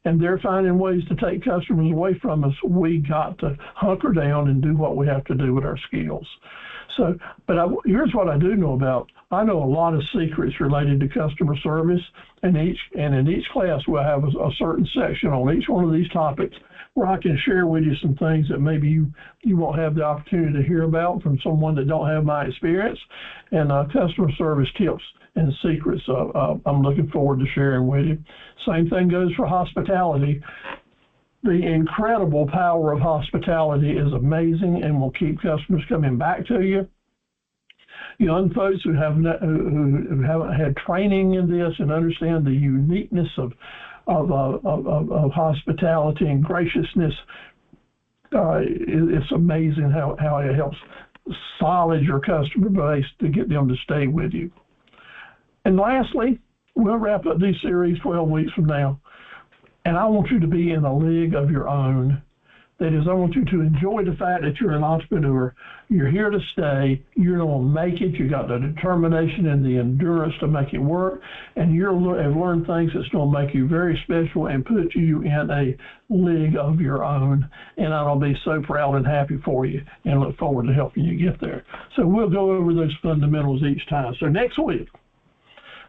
and they're finding ways to take customers away from us, we got to hunker down and do what we have to do with our skills. So, here's what I do know about. I know a lot of secrets related to customer service, and in each class we'll have a certain section on each one of these topics where I can share with you some things that maybe you won't have the opportunity to hear about from someone that don't have my experience, and customer service tips and secrets I'm looking forward to sharing with you. Same thing goes for hospitality. The incredible power of hospitality is amazing and will keep customers coming back to you. Young folks who haven't had training in this and understand the uniqueness of hospitality and graciousness, it's amazing how it helps solid your customer base to get them to stay with you. And lastly, we'll wrap up this series 12 weeks from now. And I want you to be in a league of your own. That is, I want you to enjoy the fact that you're an entrepreneur. You're here to stay. You're going to make it. You got the determination and the endurance to make it work. And you have learned things that's going to make you very special and put you in a league of your own. And I'll be so proud and happy for you and look forward to helping you get there. So we'll go over those fundamentals each time. So next week,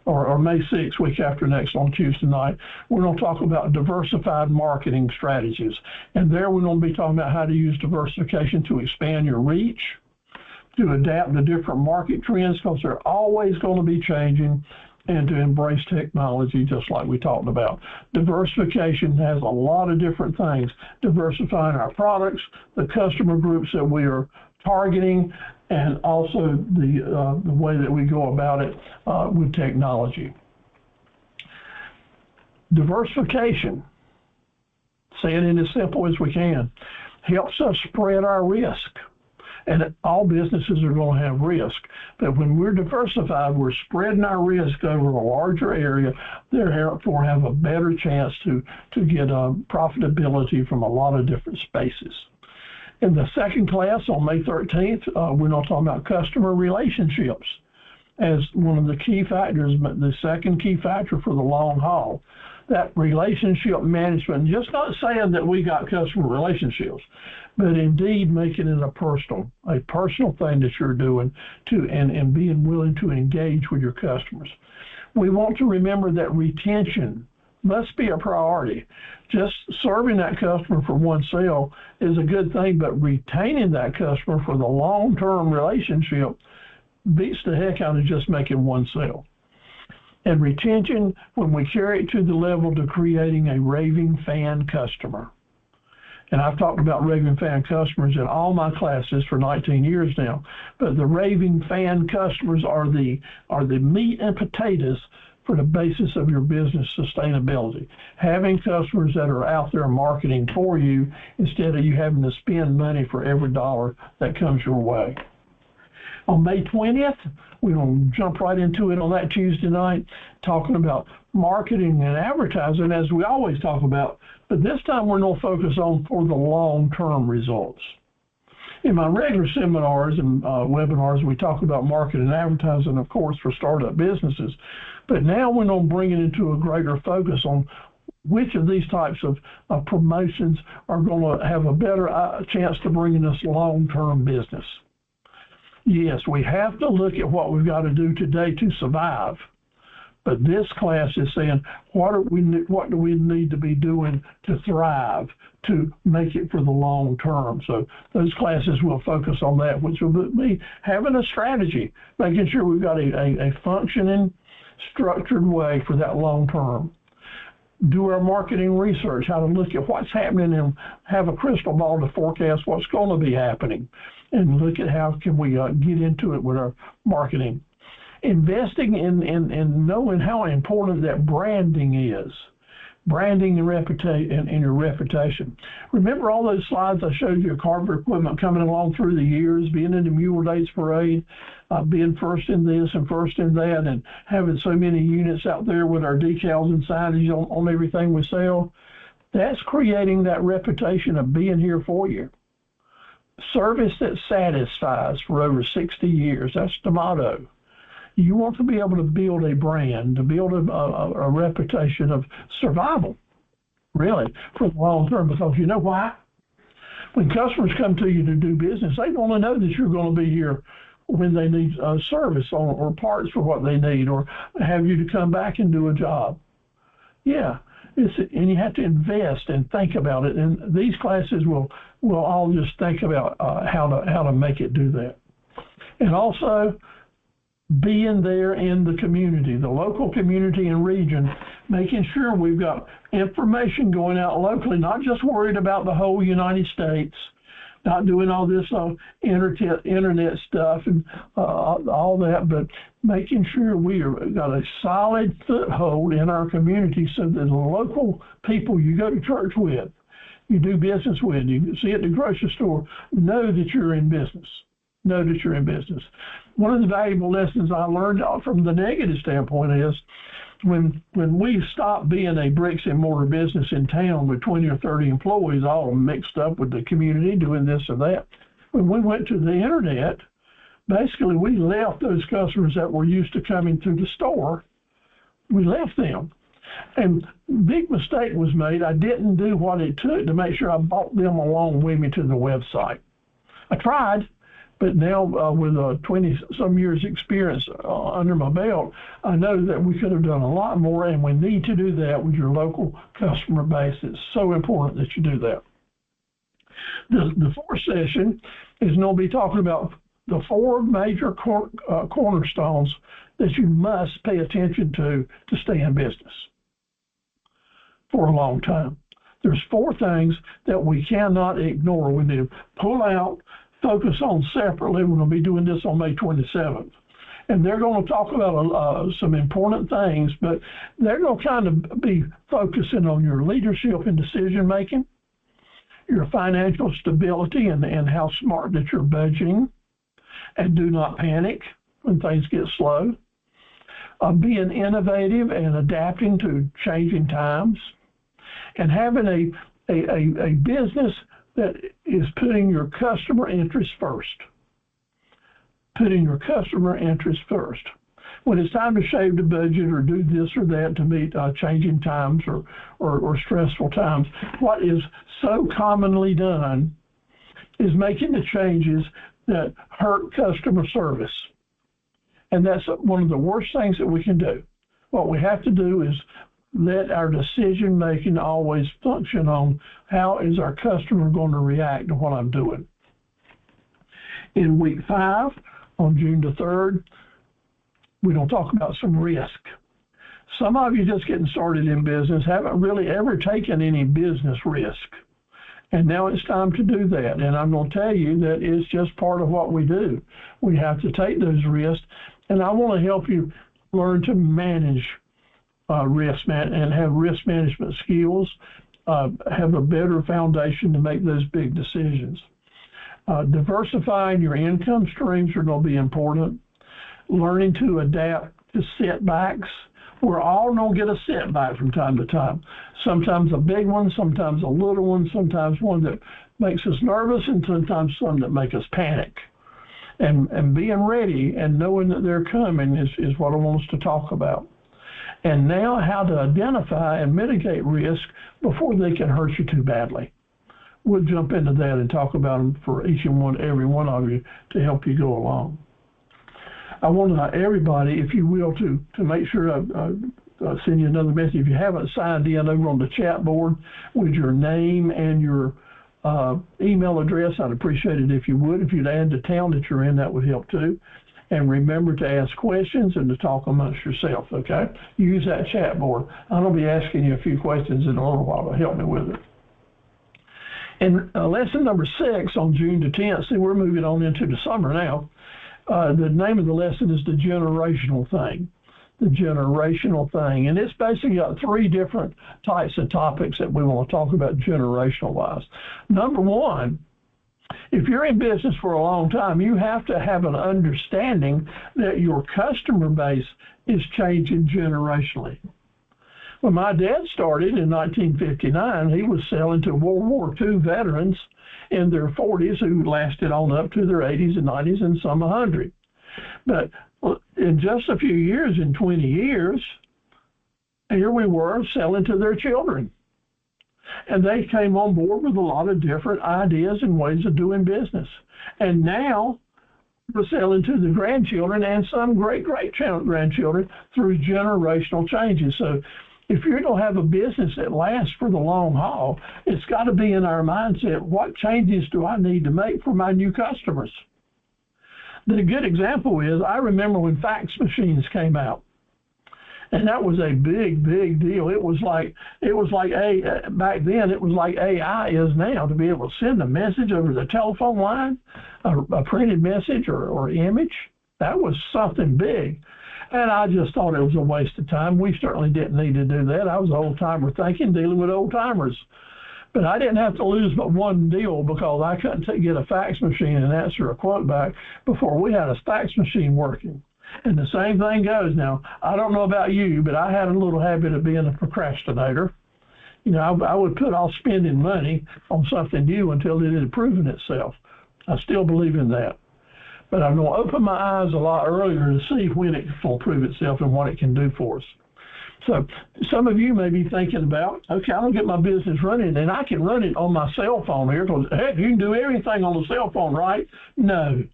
or May 6th, week after next on Tuesday night, we're going to talk about diversified marketing strategies. And there we're going to be talking about how to use diversification to expand your reach, to adapt to different market trends, because they're always going to be changing, and to embrace technology just like we talked about. Diversification has a lot of different things. Diversifying our products, the customer groups that we are targeting, and also the way that we go about it with technology. Diversification, saying it as simple as we can, helps us spread our risk. And all businesses are going to have risk. But when we're diversified, we're spreading our risk over a larger area, therefore have a better chance to get profitability from a lot of different spaces. In the second class on May 13th, we're not talking about customer relationships as one of the key factors, but the second key factor for the long haul. That relationship management, just not saying that we got customer relationships, but indeed making it a personal thing that you're doing and being willing to engage with your customers. We want to remember that retention must be a priority. Just serving that customer for one sale is a good thing, but retaining that customer for the long-term relationship beats the heck out of just making one sale. And retention, when we carry it to the level to creating a raving fan customer. And I've talked about raving fan customers in all my classes for 19 years now. But the raving fan customers are the meat and potatoes for the basis of your business sustainability. Having customers that are out there marketing for you instead of you having to spend money for every dollar that comes your way. On May 20th, we're going to jump right into it on that Tuesday night, talking about marketing and advertising, as we always talk about, but this time we're going to focus on for the long-term results. In my regular seminars and webinars, we talk about marketing and advertising, of course, for startup businesses, but now we're going to bring it into a greater focus on which of these types of promotions are going to have a better chance to bring us long-term business. Yes, we have to look at what we've got to do today to survive. But this class is saying, what do we need to be doing to thrive, to make it for the long term? So those classes will focus on that, which will be having a strategy, making sure we've got a functioning, structured way for that long term. Do our marketing research, how to look at what's happening and have a crystal ball to forecast what's going to be happening, and look at how can we get into it with our marketing. Investing in knowing how important that branding is. Branding and your reputation. Remember all those slides I showed you of Carver equipment coming along through the years, being in the Mule Days Parade, being first in this and first in that, and having so many units out there with our decals and signage on everything we sell. That's creating that reputation of being here for you. Service that satisfies for over 60 years. That's the motto. You want to be able to build a brand, to build a reputation of survival, really, for the long term. Because you know why? When customers come to you to do business, they want to know that you're going to be here when they need service or parts for what they need, or have you to come back and do a job. Yeah, and you have to invest and think about it. And these classes will all just think about how to make it do that. And also, being there in the community, the local community and region, making sure we've got information going out locally, not just worried about the whole United States, not doing all this internet stuff and all that, but making sure we got a solid foothold in our community so that the local people you go to church with, you do business with, you see at the grocery store, know that you're in business. Know that you're in business. One of the valuable lessons I learned from the negative standpoint is when we stopped being a bricks and mortar business in town with 20 or 30 employees all mixed up with the community doing this or that, when we went to the internet, basically we left those customers that were used to coming to the store, we left them. And big mistake was made. I didn't do what it took to make sure I brought them along with me to the website. I tried, But now with 20-some years experience under my belt, I know that we could have done a lot more, and we need to do that with your local customer base. It's so important that you do that. The fourth session is going to be talking about the four major cornerstones that you must pay attention to stay in business for a long time. There's four things that we cannot ignore. We need to pull out, focus on separately. We're going to be doing this on May 27th. And they're going to talk about some important things, but they're going to kind of be focusing on your leadership and decision making, your financial stability and how smart that you're budgeting, and do not panic when things get slow, being innovative and adapting to changing times, and having a business that is putting your customer interest first. Putting your customer interest first. When it's time to shave the budget or do this or that to meet changing times or stressful times, what is so commonly done is making the changes that hurt customer service. And that's one of the worst things that we can do. What we have to do is let our decision making always function on how is our customer going to react to what I'm doing. In week 5, on June the 3rd, we're going to talk about some risk. Some of you just getting started in business haven't really ever taken any business risk. And now it's time to do that. And I'm going to tell you that it's just part of what we do. We have to take those risks. And I want to help you learn to manage risk and have risk management skills, have a better foundation to make those big decisions. Diversifying your income streams are going to be important. Learning to adapt to setbacks. We're all going to get a setback from time to time. Sometimes a big one, sometimes a little one, sometimes one that makes us nervous, and sometimes some that make us panic. And being ready and knowing that they're coming is what I want us to talk about. And now how to identify and mitigate risk before they can hurt you too badly. We'll jump into that and talk about them for every one of you to help you go along. I want everybody, if you will, to make sure I send you another message. If you haven't signed in over on the chat board with your name and your email address, I'd appreciate it if you would. If you'd add the town that you're in, that would help too. And remember to ask questions and to talk amongst yourself, okay? Use that chat board. I'm going to be asking you a few questions in a little while to help me with it. And lesson number 6 on June the 10th, see, we're moving on into the summer now. The name of the lesson is the generational thing. The generational thing. And it's basically got 3 different types of topics that we want to talk about generational-wise. Number 1, if you're in business for a long time, you have to have an understanding that your customer base is changing generationally. When my dad started in 1959, he was selling to World War II veterans in their 40s who lasted on up to their 80s and 90s and some 100. But in just a few years, in 20 years, here we were selling to their children. And they came on board with a lot of different ideas and ways of doing business. And now we're selling to the grandchildren and some great-grandchildren through generational changes. So if you're going to have a business that lasts for the long haul, it's got to be in our mindset, what changes do I need to make for my new customers? The good example is, I remember when fax machines came out. And that was a big, big deal. It was like back then, it was like AI is now, to be able to send a message over the telephone line, a printed message or image. That was something big. And I just thought it was a waste of time. We certainly didn't need to do that. I was an old-timer thinking, dealing with old-timers. But I didn't have to lose but one deal because I couldn't get a fax machine and answer a quote back before we had a fax machine working. And the same thing goes now. I don't know about you, but I had a little habit of being a procrastinator. You know, I would put off spending money on something new until it had proven itself. I still believe in that. But I'm going to open my eyes a lot earlier to see when it will prove itself and what it can do for us. So some of you may be thinking about, okay, I'll get my business running, and I can run it on my cell phone here because, heck, you can do everything on the cell phone, right? No.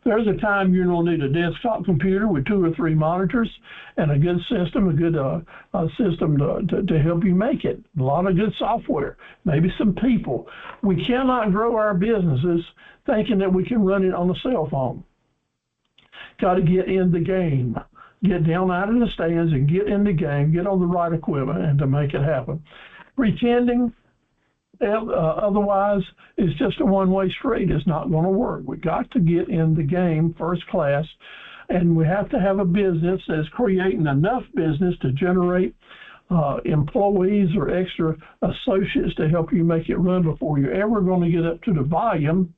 There's a time you're going to need a desktop computer with 2 or 3 monitors and a good system, system to help you make it. A lot of good software, maybe some people. We cannot grow our businesses thinking that we can run it on a cell phone. Got to get in the game. Get down out of the stands and get in the game, get on the right equipment, and to make it happen. Pretending otherwise is just a one-way street. It's not going to work. We got to get in the game first class, and we have to have a business that's creating enough business to generate employees or extra associates to help you make it run before you're ever going to get up to the volume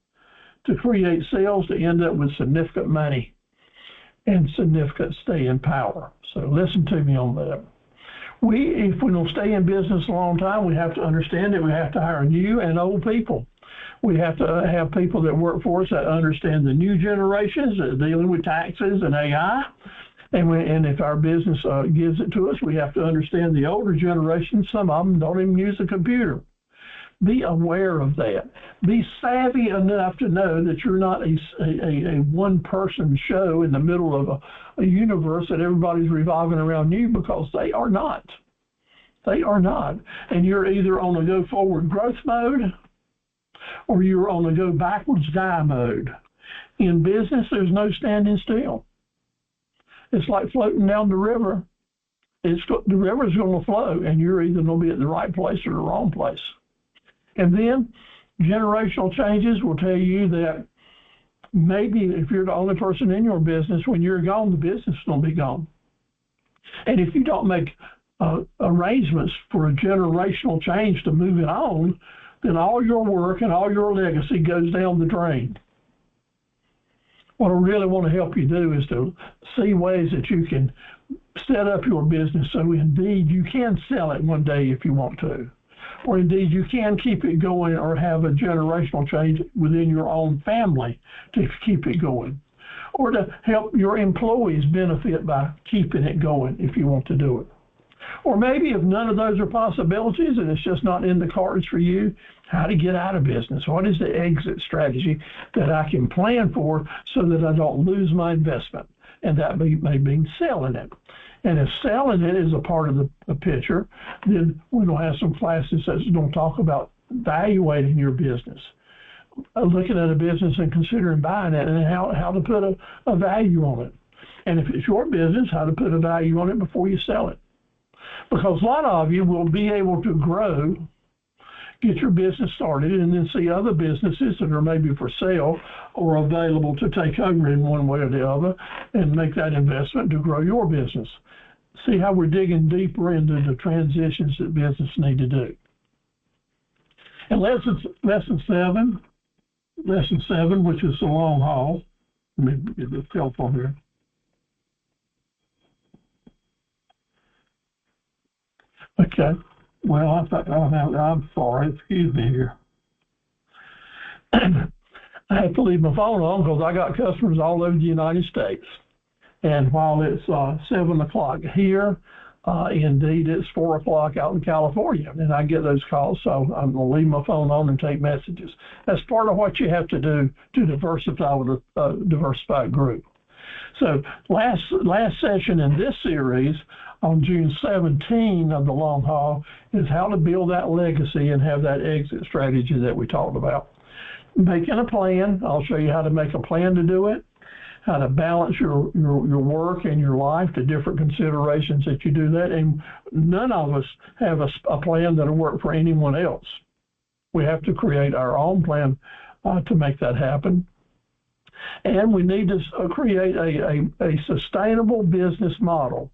to create sales to end up with significant money and significant staying power. So listen to me on that. If we don't stay in business a long time, we have to understand that we have to hire new and old people. We have to have people that work for us that understand the new generations that are dealing with taxes and AI. And if our business gives it to us, we have to understand the older generation. Some of them don't even use a computer. Be aware of that. Be savvy enough to know that you're not a one-person show in the middle of a universe that everybody's revolving around you, because they are not. They are not. And you're either on a go-forward growth mode or you're on a go-backwards die mode. In business, there's no standing still. It's like floating down the river. The river's going to flow, and you're either going to be at the right place or the wrong place. And then generational changes will tell you that maybe if you're the only person in your business, when you're gone, the business is going to be gone. And if you don't make arrangements for a generational change to move it on, then all your work and all your legacy goes down the drain. What I really want to help you do is to see ways that you can set up your business so indeed you can sell it one day if you want to. Or indeed you can keep it going or have a generational change within your own family to keep it going. Or to help your employees benefit by keeping it going if you want to do it. Or maybe if none of those are possibilities and it's just not in the cards for you, how to get out of business. What is the exit strategy that I can plan for so that I don't lose my investment? And that may mean selling it. And if selling it is a part of the picture, then we're going to have some classes that's going to talk about evaluating your business, looking at a business and considering buying it, and how to put a value on it. And if it's your business, how to put a value on it before you sell it. Because a lot of you will be able to grow, get your business started, and then see other businesses that are maybe for sale or available to take over in one way or the other and make that investment to grow your business. See how we're digging deeper into the transitions that business need to do. And lesson 7, which is the long haul. Let me get the telephone here. Okay. Well, I'm sorry. Excuse me here. I have to leave my phone on because I got customers all over the United States. And while it's 7 o'clock here, indeed it's 4 o'clock out in California. And I get those calls, so I'm going to leave my phone on and take messages. That's part of what you have to do to diversify with a diversified group. So last session in this series on June 17 of the long haul is how to build that legacy and have that exit strategy that we talked about. Making a plan. I'll show you how to make a plan to do it, how to balance your work and your life, the different considerations that you do that. And none of us have a plan that'll work for anyone else. We have to create our own plan to make that happen. And we need to create a sustainable business model.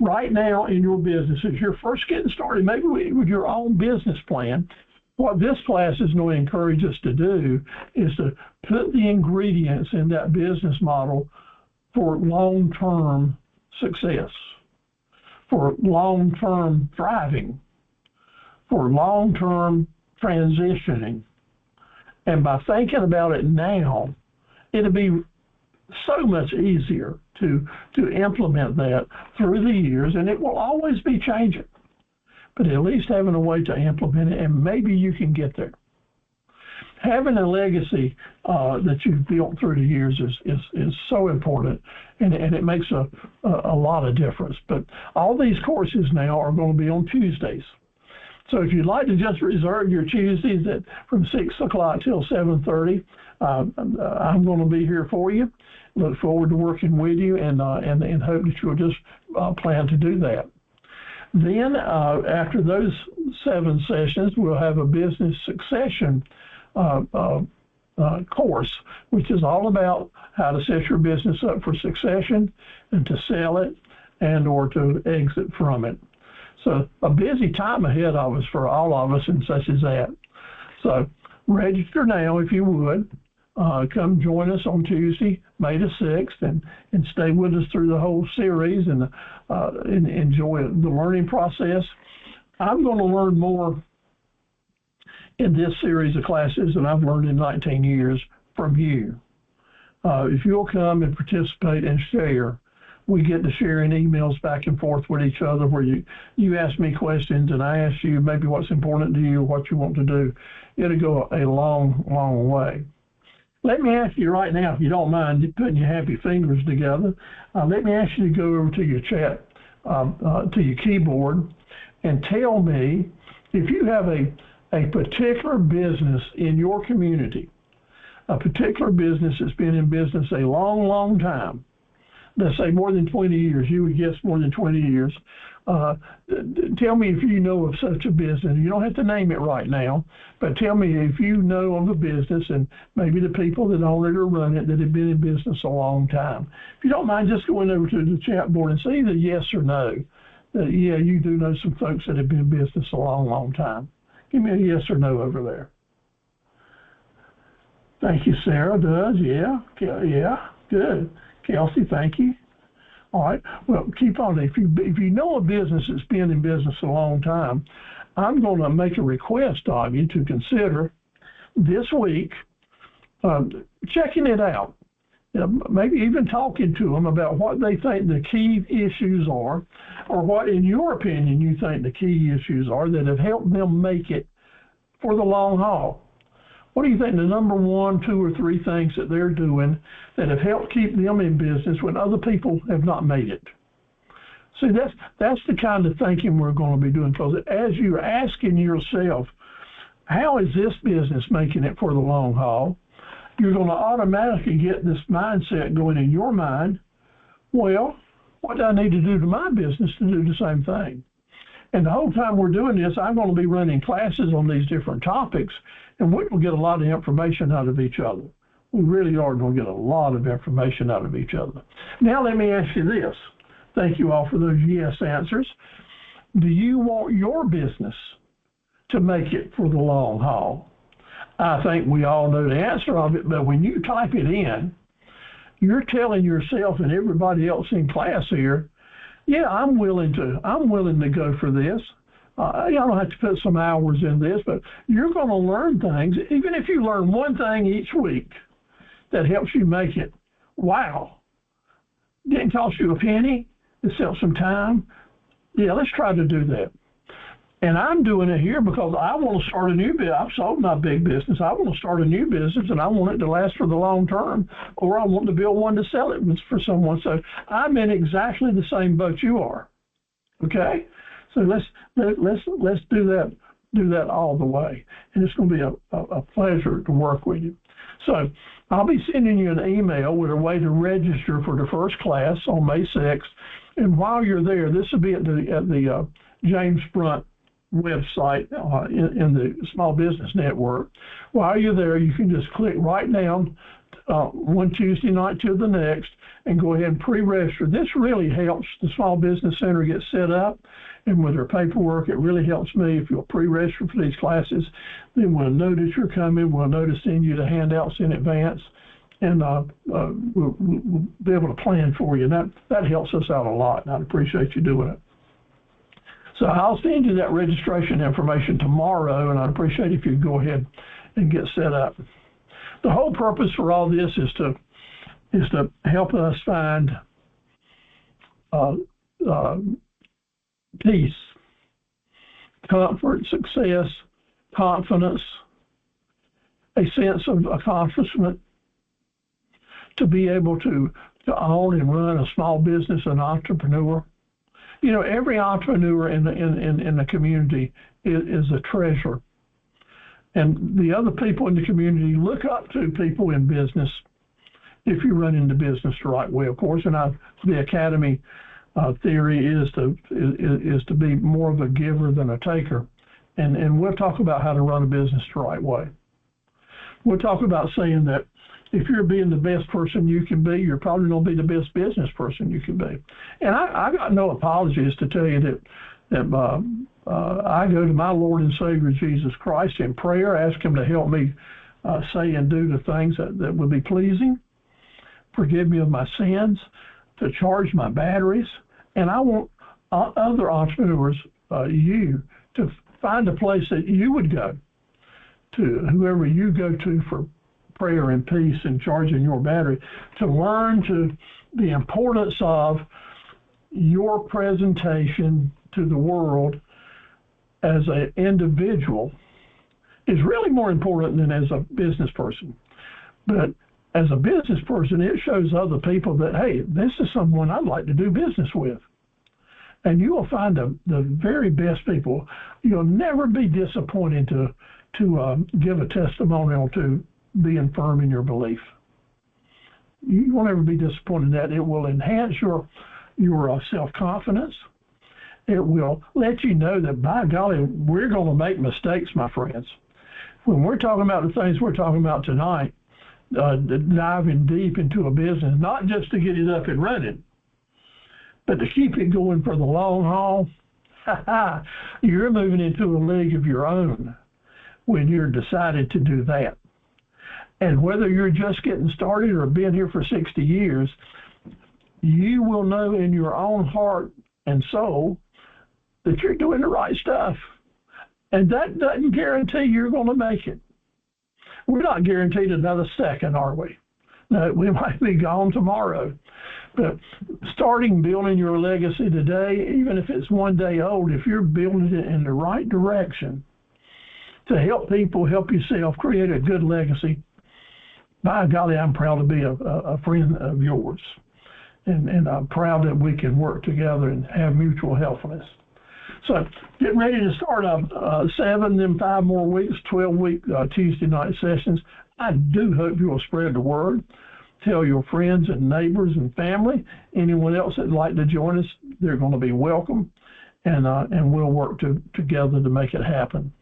Right now in your business, as you're first getting started, maybe with your own business plan, what this class is going to encourage us to do is to put the ingredients in that business model for long-term success, for long-term thriving, for long-term transitioning. And by thinking about it now, it'll be so much easier to implement that through the years, and it will always be changing. But at least having a way to implement it, and maybe you can get there. having a legacy that you've built through the years is so important, and it makes a lot of difference. But all these courses now are going to be on Tuesdays. So if you'd like to just reserve your Tuesdays from 6 o'clock till 7:30, I'm going to be here for you. Look forward to working with you, and hope that you'll just plan to do that. Then after those 7 sessions, we'll have a business succession course, which is all about how to set your business up for succession and to sell it and or to exit from it. So a busy time ahead of us for all of us, and such as that. So register now if you would. Come join us on Tuesday, May the 6th, and stay with us through the whole series and enjoy the learning process. I'm going to learn more in this series of classes than I've learned in 19 years from you. If you'll come and participate and share, we get to sharing emails back and forth with each other where you ask me questions and I ask you maybe what's important to you, what you want to do. It'll go a long, long way. Let me ask you right now, if you don't mind putting your happy fingers together, let me ask you to go over to your chat, to your keyboard, and tell me if you have a particular business in your community, a particular business that's been in business a long, long time. Let's say more than 20 years, you would guess more than 20 years. Tell me if you know of such a business. You don't have to name it right now, but tell me if you know of a business and maybe the people that own it or run it that have been in business a long time. If you don't mind just going over to the chat board and say either yes or no, that yeah, you do know some folks that have been in business a long, long time. Give me a yes or no over there. Thank you, Sarah does, yeah, good. Kelsey, thank you. All right, well, keep on. If you know a business that's been in business a long time, I'm going to make a request of you to consider this week checking it out. Maybe even talking to them about what they think the key issues are, or what, in your opinion, you think the key issues are that have helped them make it for the long haul. What do you think the number 1, 2, or 3 things that they're doing that have helped keep them in business when other people have not made it? See, that's the kind of thinking we're going to be doing, because as you're asking yourself, how is this business making it for the long haul? You're going to automatically get this mindset going in your mind, well, what do I need to do to my business to do the same thing? And the whole time we're doing this, I'm going to be running classes on these different topics, and we will get a lot of information out of each other. We really are going to get a lot of information out of each other. Now let me ask you this. Thank you all for those yes answers. Do you want your business to make it for the long haul? I think we all know the answer of it, but when you type it in, you're telling yourself and everybody else in class here, yeah, I'm willing to go for this. I don't have to put some hours in this, but you're going to learn things. Even if you learn one thing each week that helps you make it, wow, didn't cost you a penny, it saved some time. Yeah, let's try to do that. And I'm doing it here because I want to start a new business. I've sold my big business. I want to start a new business, and I want it to last for the long term, or I want to build one to sell it for someone. So I'm in exactly the same boat you are. Okay, so let's do that all the way, and it's going to be a pleasure to work with you. So I'll be sending you an email with a way to register for the first class on May 6th. And while you're there, this will be at the James Brunt website in the Small Business Network. While you're there, you can just click right down one Tuesday night to the next and go ahead and pre-register. This really helps the Small Business Center get set up, and with their paperwork, it really helps me. If you'll pre-register for these classes, then we'll know that you're coming. We'll know to send you the handouts in advance, and we'll be able to plan for you. And that helps us out a lot, and I'd appreciate you doing it. So I'll send you that registration information tomorrow, and I'd appreciate if you'd go ahead and get set up. The whole purpose for all this is to help us find peace, comfort, success, confidence, a sense of accomplishment to be able to own and run a small business, an entrepreneur. You know, every entrepreneur in the community is a treasure. And the other people in the community look up to people in business if you run into business the right way, of course. And the Academy theory is to be more of a giver than a taker. And we'll talk about how to run a business the right way. We'll talk about saying that if you're being the best person you can be, you're probably going to be the best business person you can be. And I got no apologies to tell you that I go to my Lord and Savior Jesus Christ in prayer, ask Him to help me say and do the things that would be pleasing, forgive me of my sins, to charge my batteries. And I want other entrepreneurs, you, to find a place that you would go to, whoever you go to for prayer and peace and charging your battery, to learn to the importance of your presentation to the world as an individual is really more important than as a business person. But as a business person, it shows other people that, hey, this is someone I'd like to do business with. And you will find the very best people. You'll never be disappointed to give a testimonial to being firm in your belief. You won't ever be disappointed in that. It will enhance your self-confidence. It will let you know that, by golly, we're going to make mistakes, my friends. When we're talking about the things we're talking about tonight, diving deep into a business, not just to get it up and running, but to keep it going for the long haul, you're moving into a league of your own when you're decided to do that. And whether you're just getting started or been here for 60 years, you will know in your own heart and soul that you're doing the right stuff. And that doesn't guarantee you're going to make it. We're not guaranteed another second, are we? No, we might be gone tomorrow. But starting building your legacy today, even if it's one day old, if you're building it in the right direction to help people, help yourself, create a good legacy, by golly, I'm proud to be a friend of yours. And I'm proud that we can work together and have mutual helpfulness. So getting ready to start 7, then 5 more weeks, 12-week Tuesday night sessions. I do hope you will spread the word. Tell your friends and neighbors and family. Anyone else that'd like to join us, they're going to be welcome. And we'll work together to make it happen.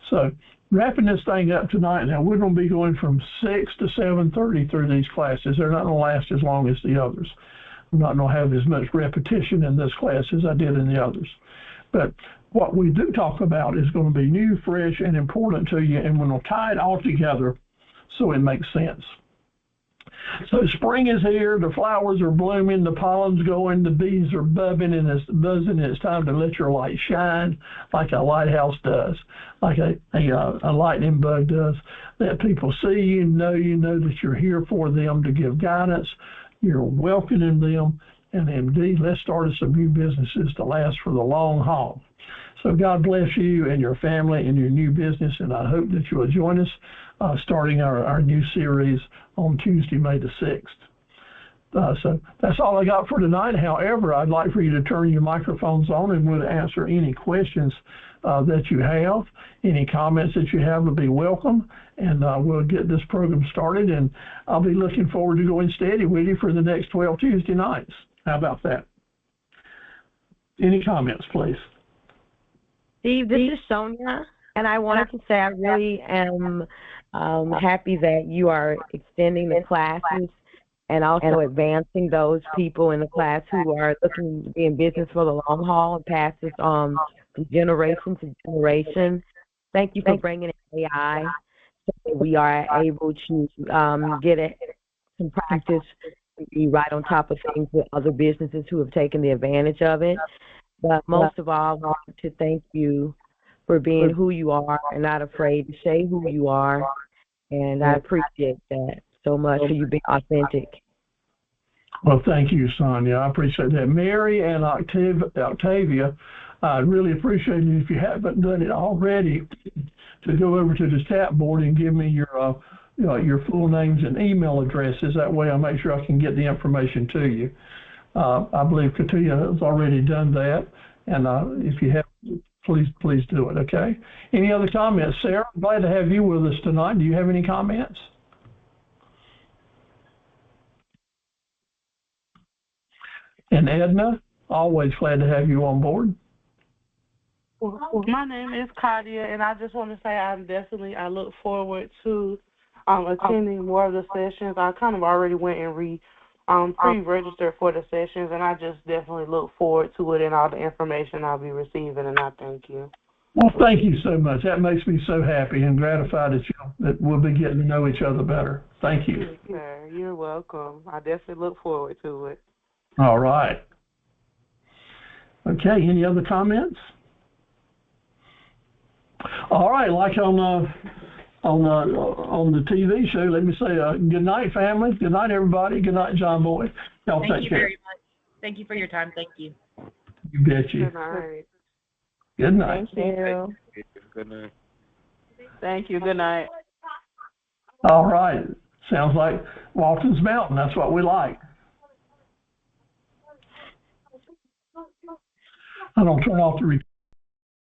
So wrapping this thing up tonight, now we're going to be going from 6 to 7:30 through these classes. They're not going to last as long as the others. I'm not going to have as much repetition in this class as I did in the others. But what we do talk about is going to be new, fresh, and important to you, and we're going to tie it all together so it makes sense. So spring is here, the flowers are blooming, the pollen's going, the bees are buzzing, and it's time to let your light shine like a lighthouse does, like a lightning bug does. Let people see you know that you're here for them to give guidance. You're welcoming them, and indeed, let's start some new businesses to last for the long haul. So God bless you and your family and your new business, and I hope that you will join us starting our new series on Tuesday, May the 6th. So that's all I got for tonight. However, I'd like for you to turn your microphones on, and we'll answer any questions that you have. Any comments that you have will be welcome, and we'll get this program started, and I'll be looking forward to going steady with you for the next 12 Tuesday nights. How about that? Any comments, please? Steve, this is Sonia, and I wanted to say I really am happy that you are extending the classes and also advancing those people in the class who are looking to be in business for the long haul and pass this on from generation to generation. Thank you for bringing in AI so that we are able to get some practice and be right on top of things with other businesses who have taken the advantage of it. But most of all, I want to thank you for being who you are and not afraid to say who you are. And I appreciate that so much for you being authentic. Well, thank you, Sonia. I appreciate that. Mary and Octavia, I really appreciate it. If you haven't done it already, to go over to the chat board and give me your your full names and email addresses. That way I make sure I can get the information to you. I believe Katia has already done that, and if you have, please do it, okay? Any other comments? Sarah, I'm glad to have you with us tonight. Do you have any comments? And Edna, always glad to have you on board. My name is Katia, and I just want to say I look forward to attending more of the sessions. I kind of already went and pre-registered for the sessions, and I just definitely look forward to it and all the information I'll be receiving, and I thank you. Well, thank you so much. That makes me so happy and gratified that we'll be getting to know each other better. Thank you. Yes, sir. You're welcome. I definitely look forward to it. All right. Okay, any other comments? All right, like on the TV show, let me say good night, family. Good night, everybody. Good night, John Boy. Y'all Thank take you care. very much. Thank you for your time. Thank you. You bet you. Good night. Good night. Thank you. Good night. Thank you. Good night. All right. Sounds like Walton's Mountain. That's what we like. I don't turn off the